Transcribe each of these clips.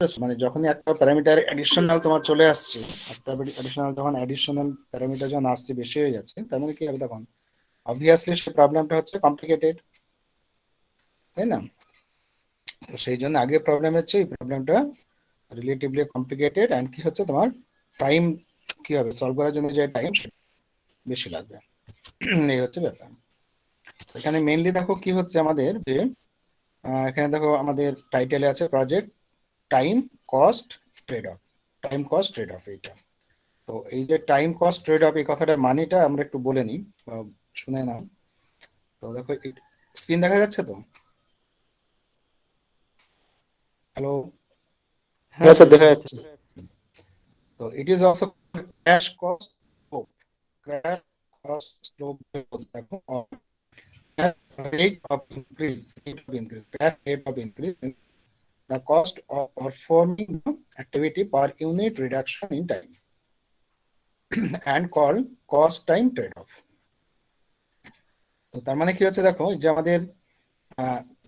মানে যখনই একটা প্যারামিটার অ্যাডিশনাল তোমার চলে আসছে, একটা অ্যাডিশনাল যখন অ্যাডিশনাল প্যারামিটার যখন আসছে বেশি হয়ে যাচ্ছে, তার মানে কি হবে তখন অবভিয়াসলি সেই প্রবলেমটা হচ্ছে কমপ্লিকেটেড, তাই না? তো সেই জন্য আগে প্রবলেম হচ্ছে এই প্রবলেমটা রিলেটিভলি কমপ্লিকেটেড, অ্যান্ড কি হচ্ছে তোমার টাইম কি হবে সলভ করার জন্য যে টাইম বেশি লাগবে। এই হচ্ছে ব্যাপার। এখানে মেইনলি দেখো কি হচ্ছে আমাদের যে এখানে দেখো আমাদের টাইটেলে আছে project time cost trade off. Time cost trade of এইটা। তো এই যে টাইম কস্ট ট্রেড অফ এই কথাটার মানেটা আমরা একটু বলে নিই, শুনে নাও। তো দেখো স্ক্রিন দেখা যাচ্ছে তো? হ্যালো? হ্যাঁ স্যার দেখা যাচ্ছে। তো it is also crash cost slope. Crash cost slope দেখো rate of increase in the cost of performing the activity per unit reduction in time and called cost time trade-off. তো তার মানে কি হচ্ছে দেখো যে আমাদের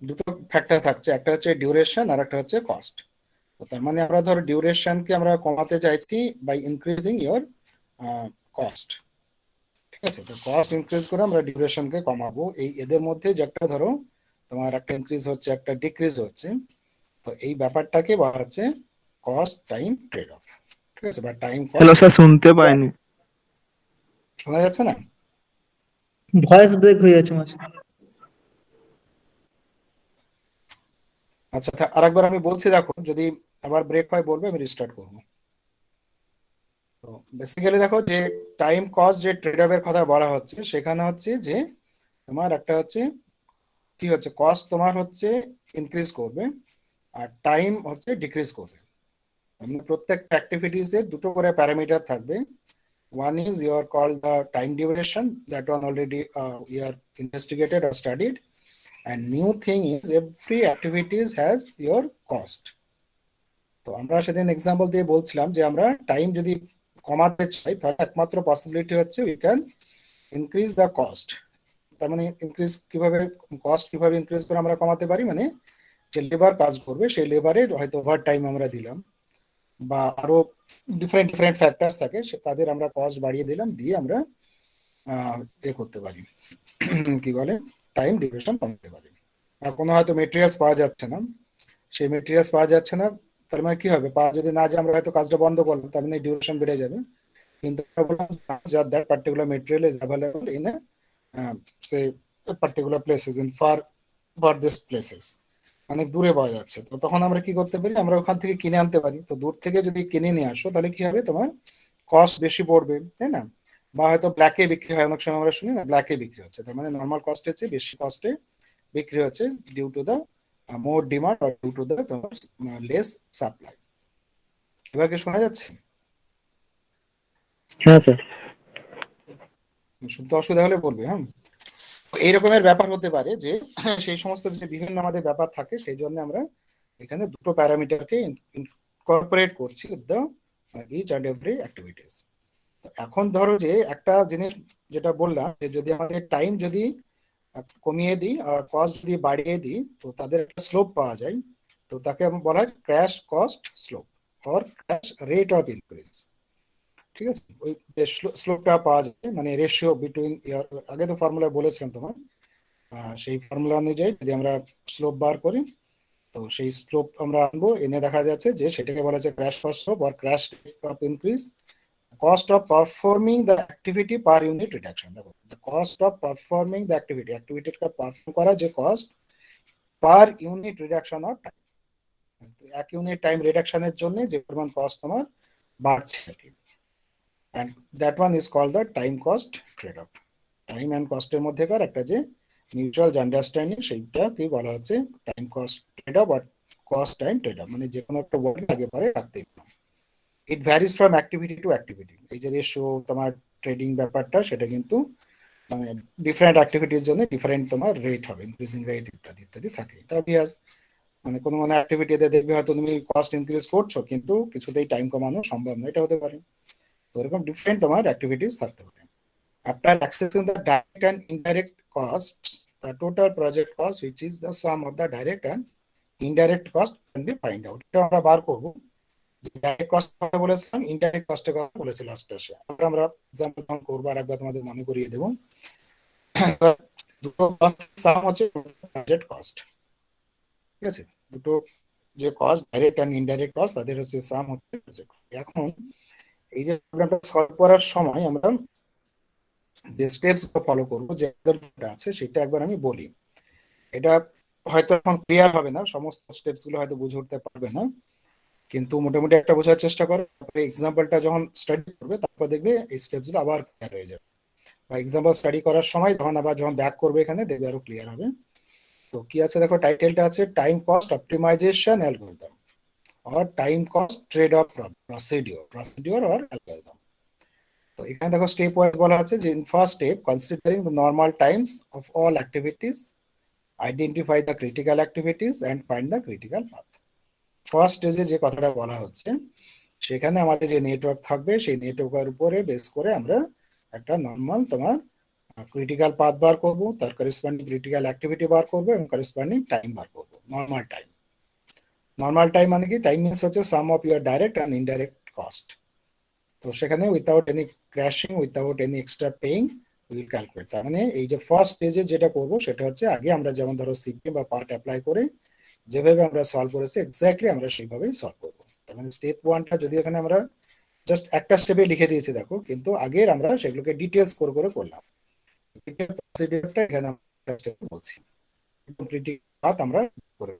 দুটো ফ্যাক্টর থাকছে, একটা হচ্ছে ডিউরেশন আর একটা হচ্ছে কস্ট। তো তার মানে আমরা ধরো ডিউরেশনকে আমরা কমাতে চাইছি বাই ইনক্রিজিং ইওর কস্ট। ঠিক আছে, তো কস্ট ইনক্রিজ করে আমরা ডিউরেশনকে কমাবো। এই এদের মধ্যে যে একটা ধরো তোমার একটা ইনক্রিজ হচ্ছে একটা ডিক্রিজ হচ্ছে, তো এই ব্যাপারটাকে বলা হচ্ছে কস্ট টাইম ট্রেড অফ। ঠিক আছে, বা টাইম হ্যালো কস্ট। স্যার, শুনতে পাইনি। শোনা যাচ্ছে না? ভয়েস ব্রেক হয়ে যাচ্ছে মাঝে। আচ্ছা, আরেকবার আমি বলছি, দেখো যদি আবার ব্রেক হয় বলবে, আমি রিস্টার্ট করবো। তো বেসিক্যালি দেখো যে টাইম কস্ট যে ট্রেড অফের কথা বলা হচ্ছে, সেখানে হচ্ছে যে তোমার একটা হচ্ছে কি হচ্ছে কস্ট তোমার হচ্ছে ইনক্রিজ করবে আর টাইম হচ্ছে ডিক্রিজ করবে। মানে প্রত্যেকটা অ্যাক্টিভিটিস এর দুটো করে প্যারামিটার থাকবে। One is your called the time duration, that one already we are investigated or studied. And new thing is every activities has your cost. তো আমরা সেদিন এক্সাম্পল দিয়ে বলছিলাম যে আমরা টাইম যদি কমাতে চাই তাহলে একমাত্র পসিবিলিটি হচ্ছে we can increase the cost. তার মানে ইনক্রিজ কিভাবে, কস্ট কিভাবে ইনক্রিজ করে আমরা কমাতে পারি, মানে যে লেবার কাজ করবে সেই লেবারের হয়তো ওভার টাইম আমরা দিলাম, বা আরো ডিফারেন্ট ডিফারেন্ট ফ্যাক্টরস থাকে, তাদের আমরা কস্ট বাড়িয়ে দিলাম, দিয়ে আমরা এ করতে পারি, কি বলে টাইম ডিউরেশন কমাতে পারি। আর কোনো হয়তো মেটেরিয়ালস পাওয়া যাচ্ছে না, সেই মেটেরিয়ালস পাওয়া যাচ্ছে না, তার মানে কি হবে, পাওয়া যদি না যায় আমরা হয়তো কাজটা বন্ধ করলাম, তার মানে ডিউরেশন বেড়ে যাবে। কিন্তু that particular material is available in say particular places, in farthest places, অনেক দূরে পাওয়া যাচ্ছে। তো তখন আমরা কি করতে পারি, আমরা ওখান থেকে কিনে আনতে পারি। তো দূর থেকে যদি কিনে নিয়ে আসো তাহলে কি হবে, তোমার কস্ট বেশি পড়বে, তাই না? বা হয়তো ব্ল্যাকে বিক্রি হয়, অনেক সময় আমরা শুনি না ব্ল্যাকে বিক্রি হচ্ছে, তার মানে নর্মাল কস্টের চেয়ে বেশি কস্টে বিক্রি হচ্ছে due to the more demand আর ডিউ টু দ্য তোমার লেস সাপ্লাই। এবার কি শোনা যাচ্ছে? হ্যাঁ স্যার। শুনতে অসুবিধা হলে বলবে, হ্যাঁ। এই রকমের ব্যাপার হতে পারে যে সেই সমস্ত যে বিভিন্ন আমাদের ব্যাপার থাকে, সেই জন্য আমরা এখানে দুটো প্যারামিটারকে ইনকর্পোরেট করছি with the each and every activities. এখন ধরো যে একটা জিনিস যেটা বললাম, যে যদি আমাদের টাইম যদি কমিয়ে দিই আর কস্ট যদি বাড়িয়ে দিই, তো তাদের একটা স্লোপ পাওয়া যায়। তো তাকে বলা হয় crash cost slope or crash rate of increase. ঠিক আছে, ওই যে স্লোপটা পাওয়া যায়, মানে রেশিও বিটুইন, আগে তো ফর্মুলা বলেছিলাম তোমার, সেই ফর্মুলা অনুযায়ী যদি আমরা স্লোপ বার করি, তো সেই স্লোপ আমরা আনবো, এনে দেখা যাচ্ছে যে সেটাকে বলা যায় crash cost slope or crash rate of increase. Cost of performing the activity per unit reduction. দেখো, the cost of performing the activity, অ্যাক্টিভিটিটা পারফর্ম করা যে cost per unit reduction of time, এক ইউনিট টাইম রিডাকশনের জন্য যে পরিমাণ cost তোমার বাড়ছে আর কি। And that one is called the time cost trade off. Time and কস্টের মধ্যেকার একটা যে মিউচুয়াল আন্ডারস্ট্যান্ডিং, সেইটা কি বলা হচ্ছে টাইম কস্ট ট্রেড অফ বা কস্ট টাইম ট্রেড অফ। মানে যে কোনো একটা ওয়ার্ড আগে পরে রাখতেই পারো। It varies from activity to activity. এই যে রেশিও তোমার ট্রেডিং ব্যাপারটা, সেটা কিন্তু মানে ডিফারেন্ট অ্যাক্টিভিটির জন্য ডিফারেন্ট তোমার রেট হবে, ইনক্রিজিং রেট ইত্যাদি ইত্যাদি থাকে। এটা অবভিয়াস, মানে কোনো কোনো অ্যাক্টিভিটিতে দেখবে হয়তো তুমি কস্ট ইনক্রিজ করছো কিন্তু কিছুতেই টাইম কমানো সম্ভব নয়, এটা হতে পারে। তো এরকম ডিফারেন্ট তোমার অ্যাক্টিভিটিস থাকতে পারে। After accessing the direct and indirect cost, the total project cost, which is the sum of the direct and indirect cost can be find out. এটা আমরা বার করবো। ডাইরেক্ট কস্ট কথা বলেছিলাম, ইনডাইরেক্ট কস্টের কথা বলেছি লাস্ট ক্লাসে। আমরা এক্সাম্পল করবো, আর একবার তোমাদের মনে করিয়ে দেবো। দুটো সাম হচ্ছে বাজেট কস্ট, ঠিক আছে? দুটো যে cost, direct and indirect cost, তাদের হচ্ছে সাম হচ্ছে budget cost। এখন এই যে প্রবলেমটা সলভ করার সময় আমরা যে স্টেপস ফলো করবো, যে আছে সেটা একবার আমি বলি। এটা হয়তো এখন ক্লিয়ার হবে না, সমস্ত স্টেপস গুলো হয়তো বুঝে উঠতে পারবে না, কিন্তু মোটামুটি একটা বোঝার চেষ্টা করো। তারপরে এক্সাম্পলটা যখন স্টাডি করবে তারপর দেখবে এই স্টেপস গুলো আবার ক্লিয়ার হয়ে যাবে। বা এক্সাম্পল স্টাডি করার সময় তখন আবার যখন ব্যাক করবে এখানে দেখবে আরো ক্লিয়ার হবে। তো কি আছে দেখো, টাইটেলটা আছে time cost optimization algorithm or time cost trade-off procedure or algorithm। তো এখানে দেখো স্টেপ ওয়াইজ বলা আছে যে, in first step considering the normal Times of all activities, identify the critical activities and find the critical path. First স্টেজে যে কথাটা বলা হচ্ছে, সেখানে আমাদের যে নেটওয়ার্ক থাকবে সেই নেটওয়ার্কের উপরে বেস করে আমরা একটা নর্মাল তোমার ক্রিটিক্যাল পাথ বার করবো, তার করেসপন্ডিং ক্রিটিক্যাল অ্যাক্টিভিটি বার করবো এবং করেসপন্ডিং টাইম বার করবো। নর্মাল টাইম, নর্মাল টাইম মানে কি, টাইম মিনস হচ্ছে sum of your direct and indirect cost. তো সেখানে without any crashing, without any extra paying will calculate. তার মানে এই যে ফার্স্ট স্টেজে যেটা করবো সেটা হচ্ছে, আগে আমরা যেমন ধরো সিপিএম বা পার্ট অ্যাপ্লাই করে যেভাবে আমরা সলভ করেছি এক্স্যাক্টলি আমরা সেইভাবেই সলভ করবো। তার মানে স্টেপ ওয়ানটা যদি এখানে আমরা জাস্ট একটা স্টেপে লিখে দিয়েছি দেখো, কিন্তু আগের আমরা সেগুলোকে ডিটেলস করে করে করলাম। প্রসিডিউরটা এখানে আমরা স্টেপে বলছি, ক্রিটিক্যাল আমরা করে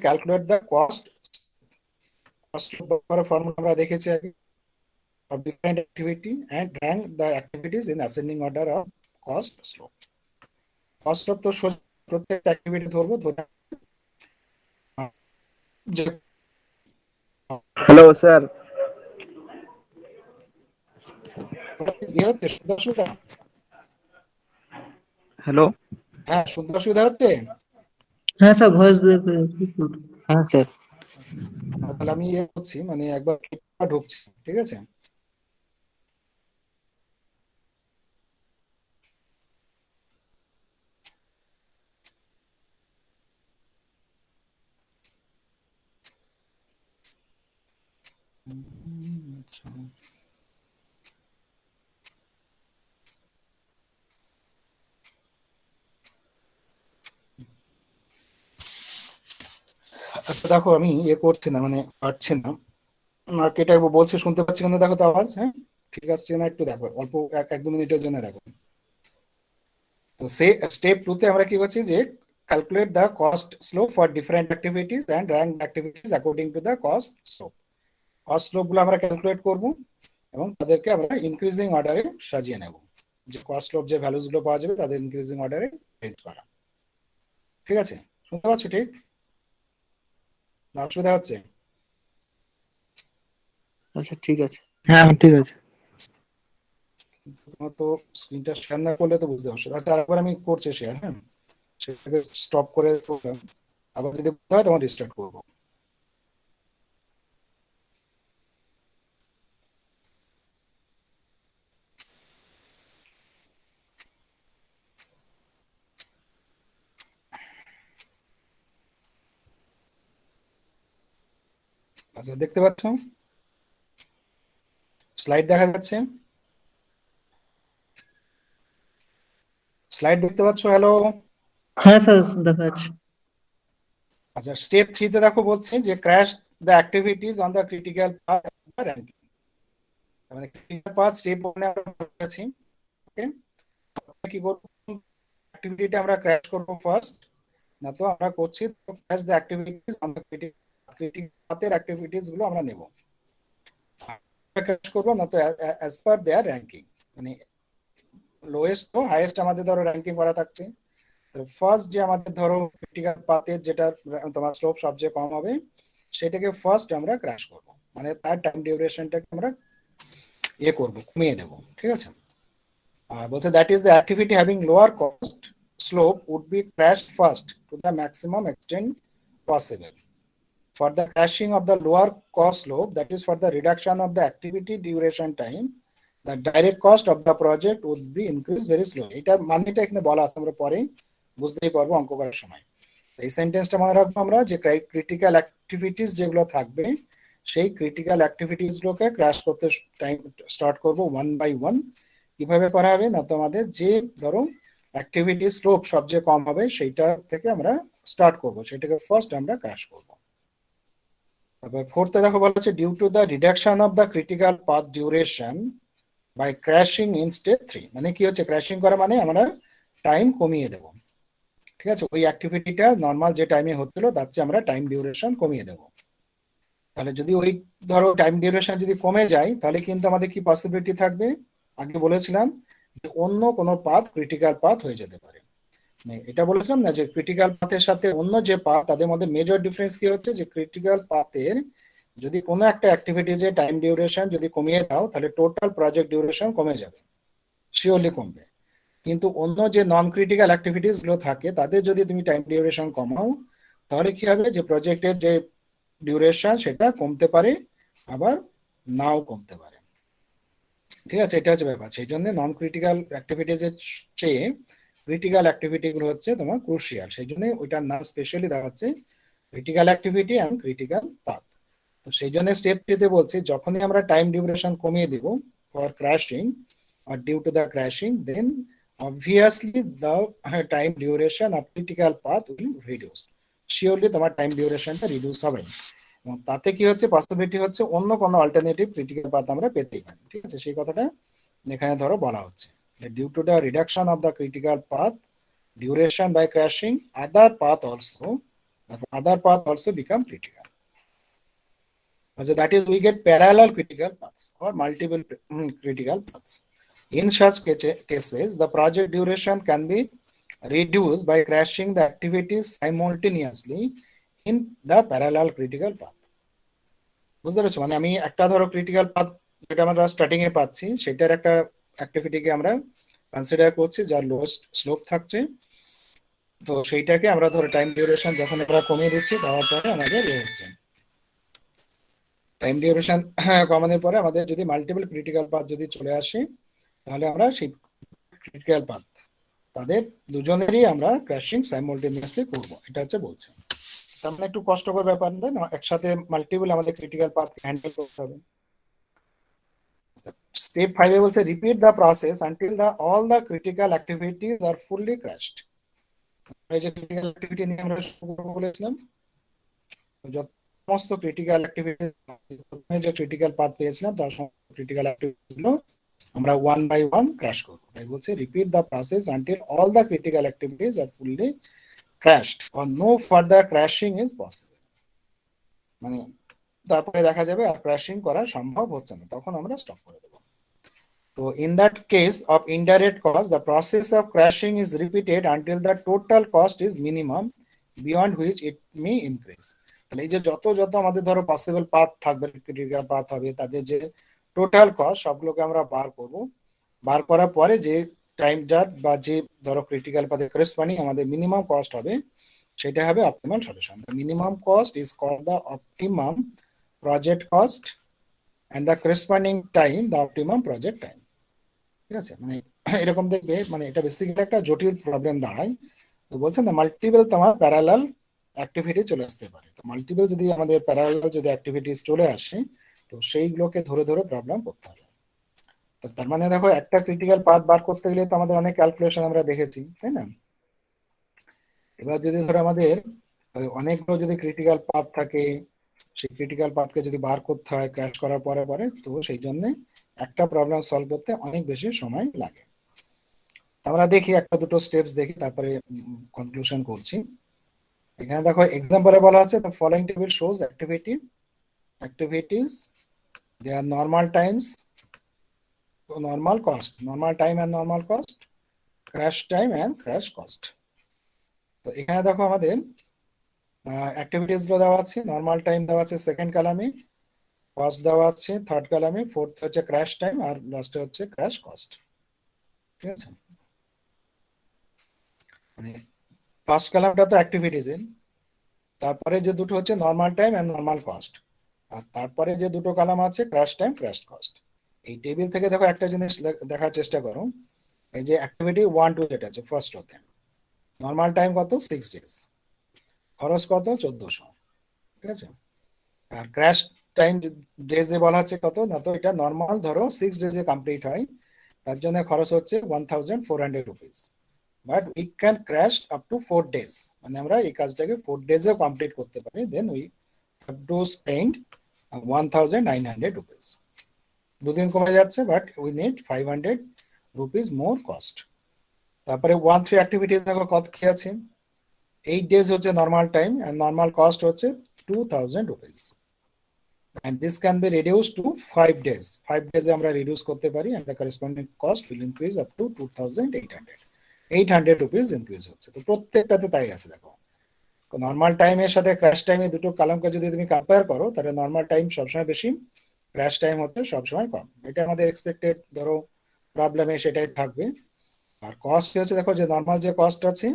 calculate the cost. Cost formula আমরা দেখেছি আগে, of different activity and rank the activities in ascending order of cost slope। cost slope তো প্রত্যেকটা অ্যাক্টিভিটি ধরবো, ধরে যে হ্যালো স্যার। ইয়ে হচ্ছে শুনতে অসুবিধা, হ্যালো। হ্যাঁ শুনতে অসুবিধা হচ্ছে। হ্যাঁ স্যার, ভয়েস ব্রেক হয়ে যাচ্ছে একটু। হ্যাঁ স্যার। তাহলে আমি ইয়ে করছি, মানে একবার ঢুকছি, ঠিক আছে? আচ্ছা, আচ্ছা দেখো আমি ইয়ে করছি না, মানে পারছি না, এটা বলছি শুনতে পাচ্ছি কিন্তু দেখো তো আওয়াজ, হ্যাঁ ঠিক আসছে না একটু দেখো, অল্প এক দু মিনিটের জন্য দেখো। তো সে স্টেপ টুতে আমরা কি করছি যে, calculate the cost slope for different activities and rank activities according to the cost slope. Cost slope গুলো আমরা ক্যালকুলেট করব এবং তাদেরকে আমরা ইনক্রিজিং অর্ডারে সাজিয়ে নেব, যে কস্ট স্লোপ যে ভ্যালুস গুলো পাওয়া যাবে তাদের ইনক্রিজিং অর্ডারে রেঞ্জ করা। ঠিক আছে, শুনতে পাচ্ছ ঠিক না, অসুবিধা হচ্ছে? আচ্ছা ঠিক আছে। হ্যাঁ ঠিক আছে। তোমার তো স্ক্রিনটা শেয়ার না করলে তো বুঝতে অসুবিধা। আচ্ছা আরেকবার আমি করছি শেয়ার, হ্যাঁ সেটাকে স্টপ করে করলাম, আবার যদি বুঝতে হয় তখন রিস্টার্ট করবো। আচ্ছা দেখতে পাচ্ছ, স্লাইড দেখা যাচ্ছে? স্লাইড দেখতে পাচ্ছ? হ্যালো। হ্যাঁ স্যার, দেখা যাচ্ছে। আচ্ছা স্টেপ 3 তে দেখো বলছে যে, crash the activities on the critical path ranking. মানে ক্রিটিক্যাল পাথ স্টেপ 1 এ আমরা করেছি, ওকে? কি করব, অ্যাক্টিভিটিটা আমরা ক্র্যাশ করব ফার্স্ট, না তো আমরা করছি crash the activities on the critical পাথের অ্যাক্টিভিটিস গুলো আমরা নেব, ক্র্যাশ করব না তো অ্যাজ পার দেয়ার র্যাঙ্কিং, মানে লোয়েস্ট টু হাইয়েস্ট আমাদের ধরো র্যাঙ্কিং করা থাকছে। ফার্স্ট যে আমাদের ধরো ক্রিটিক্যাল পাথের যেটা তোমার স্লোপ সবচেয়ে কম হবে সেটাকে ফার্স্ট আমরা ক্র্যাশ করব, মানে তার টাইম ডিউরেশনটাকে আমরা ইয়ে করব, কমিয়ে দেব, ঠিক আছে? আর বলছে that is the activity having lower cost slope would be crashed first to the maximum extent possible. For the crashing of the lower cost slope, that is for the reduction of the activity duration time, the direct cost of the project would be increased very slowly। এটা মানেটা এখানে বলা আছে, আমরা পরে বুঝতেই পারবো অঙ্ক করার সময়। এই সেন্টেন্সটা মনে রাখবো আমরা যে ক্রিটিক্যাল অ্যাক্টিভিটিস যেগুলো থাকবে সেই ক্রিটিক্যাল অ্যাক্টিভিটিস গুলোকে ক্র্যাশ করতে টাইম স্টার্ট করব ওয়ান বাই ওয়ান। কিভাবে করা হবে না, তো আমাদের যে ধরো অ্যাক্টিভিটি স্লোপ সবচেয়ে কম হবে সেইটা থেকে আমরা স্টার্ট করব, সেটাকে ফার্স্ট আমরা ক্র্যাশ করব। তারপর ফোর্থে দেখো বলা আছে due to the reduction of the critical path duration by crashing in step 3। মানে কি হচ্ছে ক্র্যাশিং করা, মানে আমরা টাইম কমিয়ে দেব। ঠিক আছে, ওই অ্যাক্টিভিটিটা নর্মাল যে টাইমে হচ্ছিল তার চেয়ে আমরা টাইম ডিউরেশন কমিয়ে দেব। তাহলে যদি ওই ধরো টাইম ডিউরেশন যদি কমে যায় তাহলে কিন্তু আমাদের কি পসিবিলিটি থাকবে, আগে বলেছিলাম যে অন্য কোনো পাথ ক্রিটিক্যাল পাথ হয়ে যেতে পারে। মানে এটা বলেছিলাম না যে ক্রিটিক্যাল পাথের সাথে অন্য যে পাথ তাদের মধ্যে মেজর ডিফারেন্স কি হচ্ছে, যে ক্রিটিক্যাল পাথের যদি কোনো একটা অ্যাক্টিভিটিজে টাইম ডিউরেশন যদি কমিয়ে দাও তাহলে টোটাল প্রজেক্ট ডিউরেশন কমে যাবে, শিওরলি কমবে। কিন্তু অন্য যে নন ক্রিটিক্যাল অ্যাক্টিভিটিস গুলো থাকে তাদের যদি তুমি টাইম ডিউরেশন কমাও তাহলে কি হবে, যে প্রজেক্টের যে ডিউরেশন সেটা কমতে পারে আবার নাও কমতে পারে। ঠিক আছে, এটা হচ্ছে ব্যাপার। সেই জন্য নন ক্রিটিক্যাল অ্যাক্টিভিটিস এর চেয়ে ক্রিটিক্যাল অ্যাক্টিভিটি গুলো হচ্ছে তোমার ক্রুশিয়াল, সেই জন্য ওইটার নাম স্পেশালি দেওয়া হচ্ছে critical activity and critical path. তো সেই জন্য স্টেপ 3 তে বলছি যখনই আমরা টাইম ডিউরেশন কমিয়ে দিব for crashing or due to the crashing, then obviously the time duration of critical path will reduce. Surely তোমার টাইম ডিউরেশনটা রিডিউস হবে, এবং তাতে কি হচ্ছে পসিবিলিটি হচ্ছে অন্য কোনো অল্টারনেটিভ ক্রিটিক্যাল পাথ আমরা পেতেই পারি। ঠিক আছে, সেই কথাটা এখানে ধরো বলা হচ্ছে due to the reduction of the critical path duration by crashing other path also become critical. So that is we get parallel critical paths or multiple critical paths. In such cases, the project duration can be reduced by crashing the activities simultaneously in the parallel critical path. বুঝতে পারছো, মানে আমি একটা ধরো critical path যেটা আমরা starting এ পাচ্ছি সেটার একটা অ্যাক্টিভিটিকে আমরা কনসিডার করছি যার লোয়েস্ট স্লোপ থাকছে, তো সেইটাকে আমরা ধরো টাইম ডিউরেশন যখন আমরা কমিয়ে দিচ্ছি দেওয়ার পরে আমাদের হচ্ছে টাইম ডিউরেশন কমানোর পরে আমাদের যদি মাল্টিপল ক্রিটিক্যাল পাথ যদি চলে আসে তাহলে আমরা সেই ক্রিটিক্যাল পাথ তাদের দুজনেরই আমরা ক্র্যাশিং সাইমultaneously করব, এটা হচ্ছে বলছে। তার মানে একটু কষ্টকর ব্যাপার না, একসাথে মাল্টিপল আমাদের ক্রিটিক্যাল পাথ হ্যান্ডেল করতে হবে। স্টেপ 5 এ বলছে repeat the process until the all the critical activities are fully crashed. এই যে ক্রিটিক্যাল অ্যাক্টিভিটি নিয়ে আমরা বলেছিলাম, যত সমস্ত ক্রিটিক্যাল অ্যাক্টিভিটি যে ক্রিটিক্যাল পাথ পেয়েছিলাম তার সমস্ত ক্রিটিক্যাল অ্যাক্টিভিটিস গুলো আমরা ওয়ান বাই ওয়ান ক্র্যাশ করব। তাই বলছে repeat the process until all the critical activities are fully crashed or no further crashing is possible. মানে তারপরে দেখা যাবে আর ক্র্যাশিং করা সম্ভব হচ্ছে না, তখন আমরা স্টপ করে দেব। তো in that case of indirect cost the process of crashing is repeated until the total cost is minimum beyond which it may increase. তাহলে এই যে যত যত আমাদের ধরো পসিবল পাথ থাকবে ক্রিটিক্যাল পাথ হবে তাদের যে টোটাল কস্ট সবগুলোকে আমরা বার করব, বার করার পরে যে টাইমটা বা যে ধরো ক্রিটিক্যাল পাথে করেসপন্ডিং আমাদের মিনিমাম কস্ট হবে সেটা হবে optimum solution. The minimum cost is called the optimum project cost and the corresponding time the optimum project time. ঠিক আছে, মানে এরকম দেখবে, মানে এটা বেসিক্যালি একটা জটিল প্রবলেম দাঁড়ায়। তো বলছেন না মাল্টিপল তোমার প্যারালাল অ্যাক্টিভিটি চলে আসতে পারে, তো মাল্টিপল যদি আমাদের প্যারালাল যদি অ্যাক্টিভিটিস চলে আসে তো সেইগুলোকে ধরে ধরে প্রবলেম করতে হবে। তার মানে দেখো একটা ক্রিটিক্যাল পাথ বার করতে গেলে তো আমাদের অনেক ক্যালকুলেশন আমরা দেখেছি, তাই না? এবার যদি ধরো আমাদের অনেকগুলো যদি ক্রিটিক্যাল পাথ থাকে সেই ক্রিটিক্যাল পাথকে যদি বার করতে হয় ক্র্যাশ করার পরে পরে, তো সেই জন্য একটা প্রবলেম সলভ করতে অনেক বেশি সময় লাগে। আমরা দেখি একটা দুটো স্টেপস দেখি তারপরে কনক্লুশন করছি। এখানে দেখো এক্সাম্পলে বলা আছে the following table shows activities their normal times, normal cost, normal time and normal cost, crash time and crash cost। তো এখানে দেখো আমাদের অ্যাক্টিভিটিস গুলো দেওয়া আছে, নর্মাল টাইম দেওয়া আছে সেকেন্ড কলামে, কস্ট দেওয়া আছে থার্ড কলামে, ফোর্থ হচ্ছে ক্র্যাশ টাইম আর লাস্টে হচ্ছে ক্র্যাশ কস্ট। ঠিক আছে, মানে ফার্স্ট কলামটা তো অ্যাক্টিভিটিস এর, তারপরে যে দুটো হচ্ছে normal time and normal cost, আর তারপরে যে দুটো কলাম আছে ক্র্যাশ টাইম ক্র্যাশ কস্ট। এই টেবিল থেকে দেখো একটা জিনিস দেখার চেষ্টা করো, এই যে অ্যাক্টিভিটি 1 2 যেটা আছে ফার্স্ট হতে, নর্মাল টাইম কত 6 ডেজ, খরচ কত 1400, ঠিক আছে। আর ক্র্যাশ টাইম ডেজে বলা হচ্ছে কত না, তো এটা নর্মাল ধরো 6 ডেজে কমপ্লিট হয়, তার জন্য খরচ হচ্ছে 1400 rupees. But we can crash up to 4 days, মানে আমরা এই কাজটাকে 4 ডেজেও কমপ্লিট করতে পারি, then we have to spend 1900 rupees. দুদিন কমে যাচ্ছে, but we need 500 rupees more cost. তারপরে 1-3 অ্যাক্টিভিটিস দেখো কত কি আছে। 8 ডেজ হচ্ছে নর্মাল টাইম, আর নর্মাল কস্ট হচ্ছে 2000 rupees, and this can be reduced to 5 days. 5 days আমরা রিডিউস করতে পারি, and the corresponding cost will increase up to 2800, 800 rupees increase হচ্ছে। তো প্রত্যেকটাতে তাই আছে দেখো। নর্মাল টাইমের সাথে ক্র্যাশ টাইমে দুটো কলামকে যদি তুমি কম্পেয়ার করো, তাহলে নর্মাল টাইম সবসময় বেশি, ক্র্যাশ টাইম হচ্ছে সবসময় কম। এটা আমাদের এক্সপেক্টেড ধরো প্রবলেমে সেটাই থাকবে। আর কস্ট হচ্ছে দেখো যে নর্মাল যে কস্ট আছে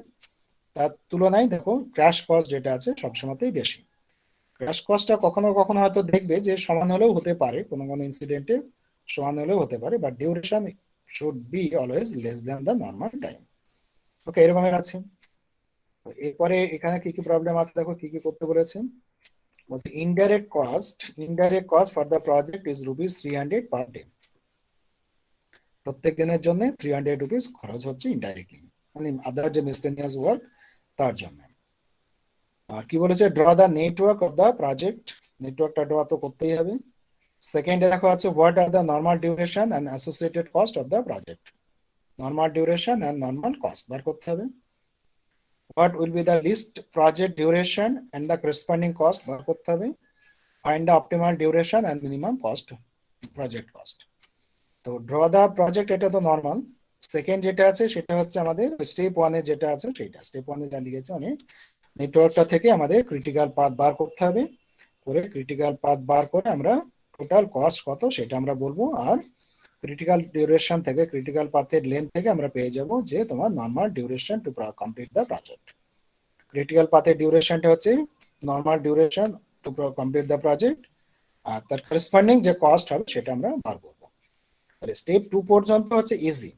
তার তুলনায় দেখো ক্র্যাশ কস্ট যেটা আছে সবসময়তেই বেশি। ক্র্যাশ কস্টটা কখনো কখনো হয়তো দেখবে যে সমান হলেও হতে পারে, কোনো কোনো ইনসিডেন্টে সমান হলেও হতে পারে, but duration should be always less than the normal time. Okay, এরকমের আছে। এরপরে এখানে কি কি প্রবলেম আছে দেখো, কি কি করতে বলেছে। বলছে indirect cost for the project is rupees 300 per day. প্রত্যেক দিনের জন্য 300 রুপিস খরচ হচ্ছে ইনডাইরেক্টলি, মানে আদার যে মিসলেনিয়াস ওয়ার্ক তার জন্য। আর কি বলেছে, draw the network of the project, নেটওয়ার্কটা ড্র তো করতেই হবে। সেকেন্ডে দেখো আছে what are the normal duration and associated cost of the project. Normal duration and normal cost বার করতে হবে। What will be the least project duration and the corresponding cost বার করতে হবে। Find the optimal duration and minimum cost, project cost. তো draw the project এটা তো normal. Second যেটা আছে সেটা হচ্ছে আমাদের স্টেপ ওয়ানে যেটা আছে সেটা, স্টেপ ওয়ানে যা লিখেছে মানে নেটওয়ার্কটা থেকে আমাদের ক্রিটিক্যাল পাথ বার করতে হবে, করে ক্রিটিক্যাল পাথ বার করে আমরা টোটাল কস্ট কত সেটা আমরা বলবো, আর ক্রিটিক্যাল ডিউরেশন থেকে ক্রিটিক্যাল পাথের লেন্থ থেকে আমরা পেয়ে যাব যে তোমার normal duration to complete the project. Critical পাথের ডিউরেশনটা হচ্ছে normal duration to complete the project, আর তার করেসপন্ডিং যে কস্ট হবে সেটা আমরা বার করবো। তাহলে স্টেপ 2 পর্যন্ত হচ্ছে ইজি,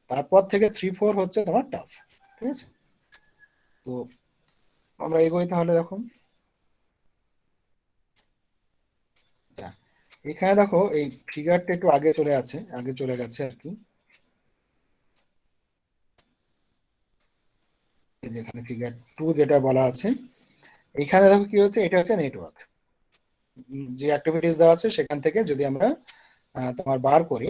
তারপর থেকে 3-4 হচ্ছে তোমার টাফ, ঠিক আছে। তো আমরা এগোই তাহলে। দেখো এখানে দেখো এই ফিগারটা একটু আগে চলে আছে, আগে চলে গেছে আর কি। যেখানে ফিগার 2 যেটা বলা আছে, এখানে দেখো কি হচ্ছে, এটা হচ্ছে নেটওয়ার্ক। যে অ্যাক্টিভিটিস দেওয়া আছে সেখান থেকে যদি আমরা তোমার বার করি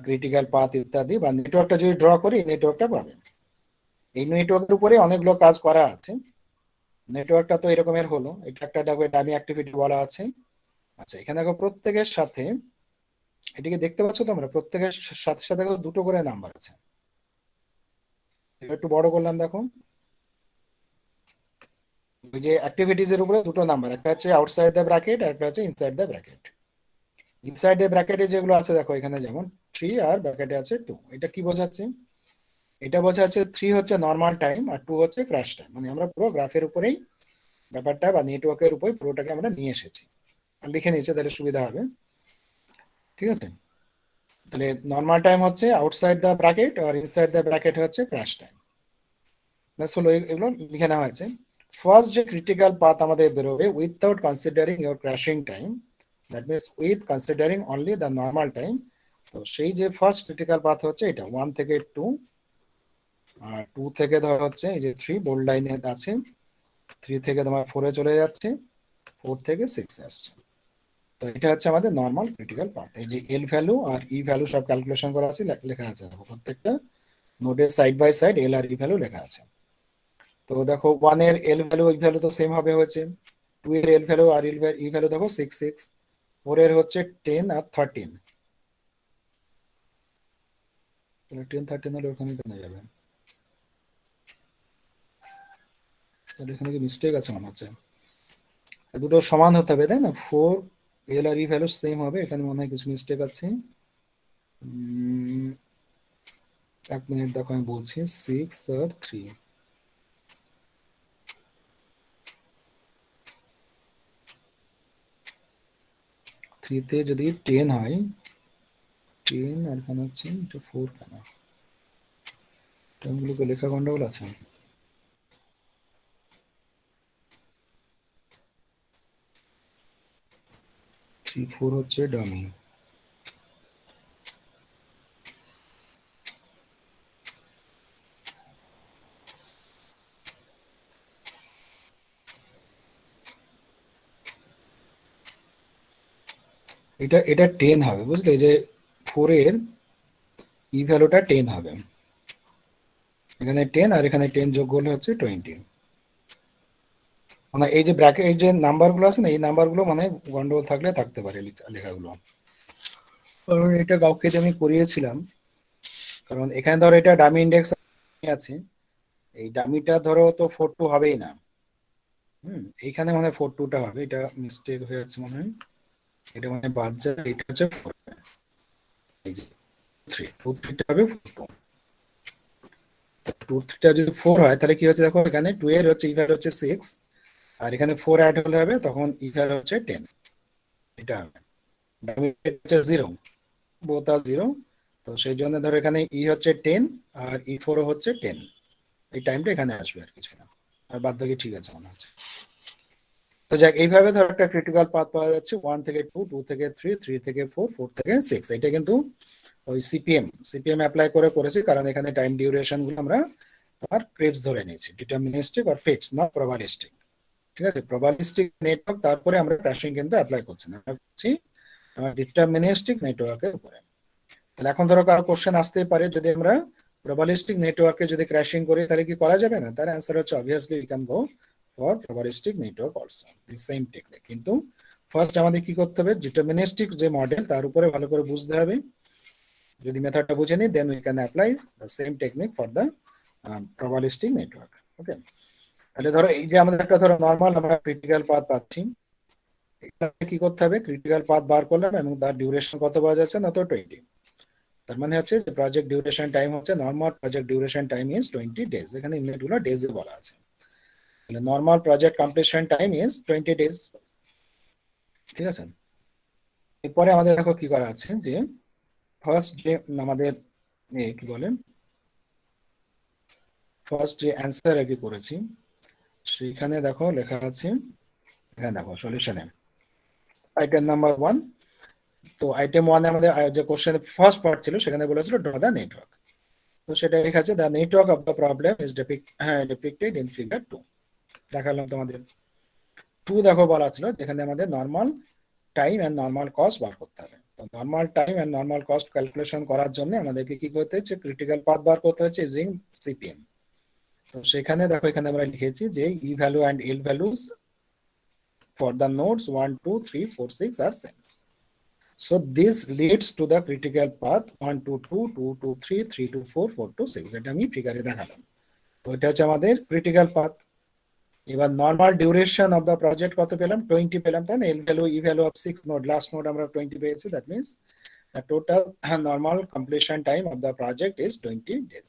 ক্রিটিক্যাল পাথ ইত্যাদি, বা নেটওয়ার্কটা যদি ড্র করি নেটওয়ার্কটা পাবেন। এই নেটওয়ার্কের উপরে অনেকগুলো কাজ করা আছে। নেটওয়ার্কটা তো এরকমের হলো, এটা একটা দেখো ডামি অ্যাক্টিভিটি বলা আছে। আচ্ছা, এখানে দেখো প্রত্যেকের সাথে, এটিকে দেখতে পাচ্ছ তোমরা, প্রত্যেকের সাথে সাথে দুটো করে নাম্বার আছে। একটু বড় করলাম দেখো, ওই যে অ্যাক্টিভিটিজ এর উপরে দুটো নাম্বার, একটা হচ্ছে আউটসাইড দ্য ব্র্যাকেট আর একটা হচ্ছে inside the bracket. Inside the ব্র্যাকেটে যেগুলো আছে দেখো এখানে যেমন 3 আর ব্র্যাকেটে আছে 2। এটা কি বোঝাচ্ছে, এটা বোঝাচ্ছে 3 হচ্ছে নর্মাল টাইম আর 2 হচ্ছে ক্র্যাশ টাইম, মানে আমরা পুরো গ্রাফের উপরেই ব্যাপারটা বা নেটওয়ার্কের উপরে পুরোটাকে আমরা নিয়ে এসেছি, আর লিখে নিয়েছে তাহলে সুবিধা হবে, ঠিক আছে। তাহলে নর্মাল টাইম হচ্ছে আউটসাইড দ্য ব্র্যাকেট আর ইনসাইড দ্য ব্র্যাকেট হচ্ছে ক্র্যাশ টাইম। ব্যাস হলো, এগুলো লিখে নেওয়া হয়েছে। ফার্স্ট যে ক্রিটিক্যাল পাথ আমাদের বেরোবে without considering your crashing time, that means with considering only the normal time. তো সেই যে ফার্স্ট ক্রিটিক্যাল পাথ হচ্ছে এটা 1 থেকে 2, আর 2 থেকে ধর হচ্ছে এই যে 3 বোল্ড লাইনে আছে, 3 থেকে তোমার 4 এ চলে যাচ্ছে, 4 থেকে 6 আসছে। তো এটা হচ্ছে আমাদের নর্মাল ক্রিটিক্যাল পাথ। এই যে এল ভ্যালু আর ই ভ্যালু সব ক্যালকুলেশন করা আছে, লেখা আছে দেখো প্রত্যেকটা নোডের সাইড বাই সাইড এল আর ই ভ্যালু লেখা আছে। তো দেখো 1 এর এল ভ্যালু ই ভ্যালু তো সেম হবে, হচ্ছে 2 এর এল ভ্যালু আর ই ভ্যালু দেখো 6, 4 এর হচ্ছে 10 আর 13। তাহলে 10 13 হলে ওখানে কেন যাবে, তাহলে এখানে কি মিস্টেক আছে মনে হচ্ছে, দুটো সমান হতে হবে তাই না, 4 এল আর ই ভ্যালু সেম হবে, এখানে মনে হয় কিছু মিস্টেক আছে। 1 মিনিট দেখো আমি বলছি, 6 আর 3, 3 তে যদি 10 হয়, 10 আর এখানে হচ্ছে এটা 4 কেন, টার্মগুলোকে লেখা গন্ডগোল আছে। থ্রি ফোর হচ্ছে ডামি। এটা এটা 10 হবে, বুঝলে, যে 4 এর ই ভ্যালুটা 10 হবে। এখানে 10 আর এখানে 10 যোগ করলে হচ্ছে 20। মানে এই যে ব্র্যাকেট, এই যে নাম্বারগুলো আছে না, এই নাম্বারগুলো মানে গন্ডগোল থাকলে থাকতে পারে লেখাগুলো। কারণ এটা কাউকে দিয়ে আমি করিয়েছিলাম, কারণ এখানে ধরো এটা ডামি ইন্ডেক্স আছে, এই ডামিটা ধরো তো 42 হবেই না। এইখানে মানে 42টা হবে, এটা মিস্টেক হয়ে যাচ্ছে মনে হয়, এটা মানে বাদ যায়, এটা হচ্ছে 4, এই যে 3 2 3টা হবে 42। 2 3টা যদি 4 হয় তাহলে কি হচ্ছে দেখো, এখানে 2 এর হচ্ছে ই ভ্যালু হচ্ছে 6, আর এখানে 4 অ্যাড হলে হবে তখন ই ভ্যালু হচ্ছে 10। এটা হবে ডামি হচ্ছে 0, বোথ আর 0। তো সেই জন্য ধরো এখানে ই হচ্ছে 10 আর ই 4 হচ্ছে 10, এই টাইমটা এখানে আসবে, আর কিছু না। আর বাদ বাকি ঠিক আছে মনে হচ্ছে। তো যাক, এইভাবে ধরো একটা ক্রিটিক্যাল পাথ পাওয়া যাচ্ছে, 1 থেকে 2, 2 থেকে 3, 3 থেকে 4, 4 থেকে 6। এটা কিন্তু ওই সিপিএম অ্যাপ্লাই করে করেছি, কারণ এখানে টাইম ডিউরেশন গুলো আমরা তোমার ক্রেবস ধরে নিয়েছি, ডিটারমিনিস্টিক আর ফিক্সড, না প্রবাবিলিস্টিক। ঠিক আছে, প্রবাবিলিস্টিক নেটওয়ার্ক তারপরে আমরা ক্র্যাশিং কিন্তু অ্যাপ্লাই করছি না, আমরা করছি আমার ডিটারমিনিস্টিক নেটওয়ার্কের উপরে। তাহলে এখন ধরো কারো কোশ্চেন আসতেই পারে, যদি আমরা প্রবাবিলিস্টিক নেটওয়ার্কে যদি ক্র্যাশিং করি তাহলে কি করা যাবে না? তার অ্যান্সার হচ্ছে obviously we can go for probabilistic network also, the same technique. কিন্তু ফার্স্ট আমাদের কি করতে হবে, ডিটারমিনিস্টিক যে মডেল তার উপরে ভালো করে বুঝতে হবে। যদি মেথডটা বুঝে নিই, then we can apply the same technique for the probabilistic network. Okay, তাহলে ধরো এই যে আমাদের একটা ধরো নর্মাল আমরা ক্রিটিক্যাল পাথ পাচ্ছি, এটা কি করতে হবে, ক্রিটিক্যাল পাথ বার করলাম এবং তার ডিউরেশন কত পাওয়া যাচ্ছে না, তো 20। তার মানে হচ্ছে যে প্রজেক্ট ডিউরেশন টাইম হচ্ছে, normal project duration time is 20 days, এখানে ইউনিটগুলো ডেজে বলা আছে। তাহলে normal project completion time is 20 days. ঠিক আছে, এরপরে আমাদের দেখো কি করা আছে, যে ফার্স্ট যে আমাদের কি বলে, ফার্স্ট যে অ্যান্সার আর কি করেছি, সেখানে দেখো লেখা আছে, এখানে দেখো সলিউশনে আইটেম নাম্বার 1। তো আইটেম 1 আমাদের যে কোশ্চেন ফার্স্ট পার্ট ছিল সেখানে বলেছিল ড্র দ্য নেটওয়ার্ক। তো সেটা লেখা আছে, the network of the problem is depicted in figure 2। দেখালাম তোমাদের 2, দেখো বলা ছিল যেখানে আমাদের normal time and normal cost বার করতে হবে। তো normal time and normal cost calculation করার জন্য আমাদেরকে কি করতে হচ্ছে, ক্রিটিক্যাল পাথ বার করতে হচ্ছে ইউজিং সিপিএম। তো সেখানে দেখো এখানে আমরা লিখেছি যে E value and L values for the nodes 1 2 3 4 6 are same. So this leads to the critical path 1 to 2, 2 to 3, 3 to 4, 4 to 6, এটা আমি ফিগারে দেখালাম। তো এটা হচ্ছে আমাদের ক্রিটিক্যাল পাথ। এবার normal duration of the project কত পেলাম, 20 পেলাম, তাই না? L value E value of 6 node, last node আমরা 20 পেয়েছি, that means the total normal completion time of the project is 20 days.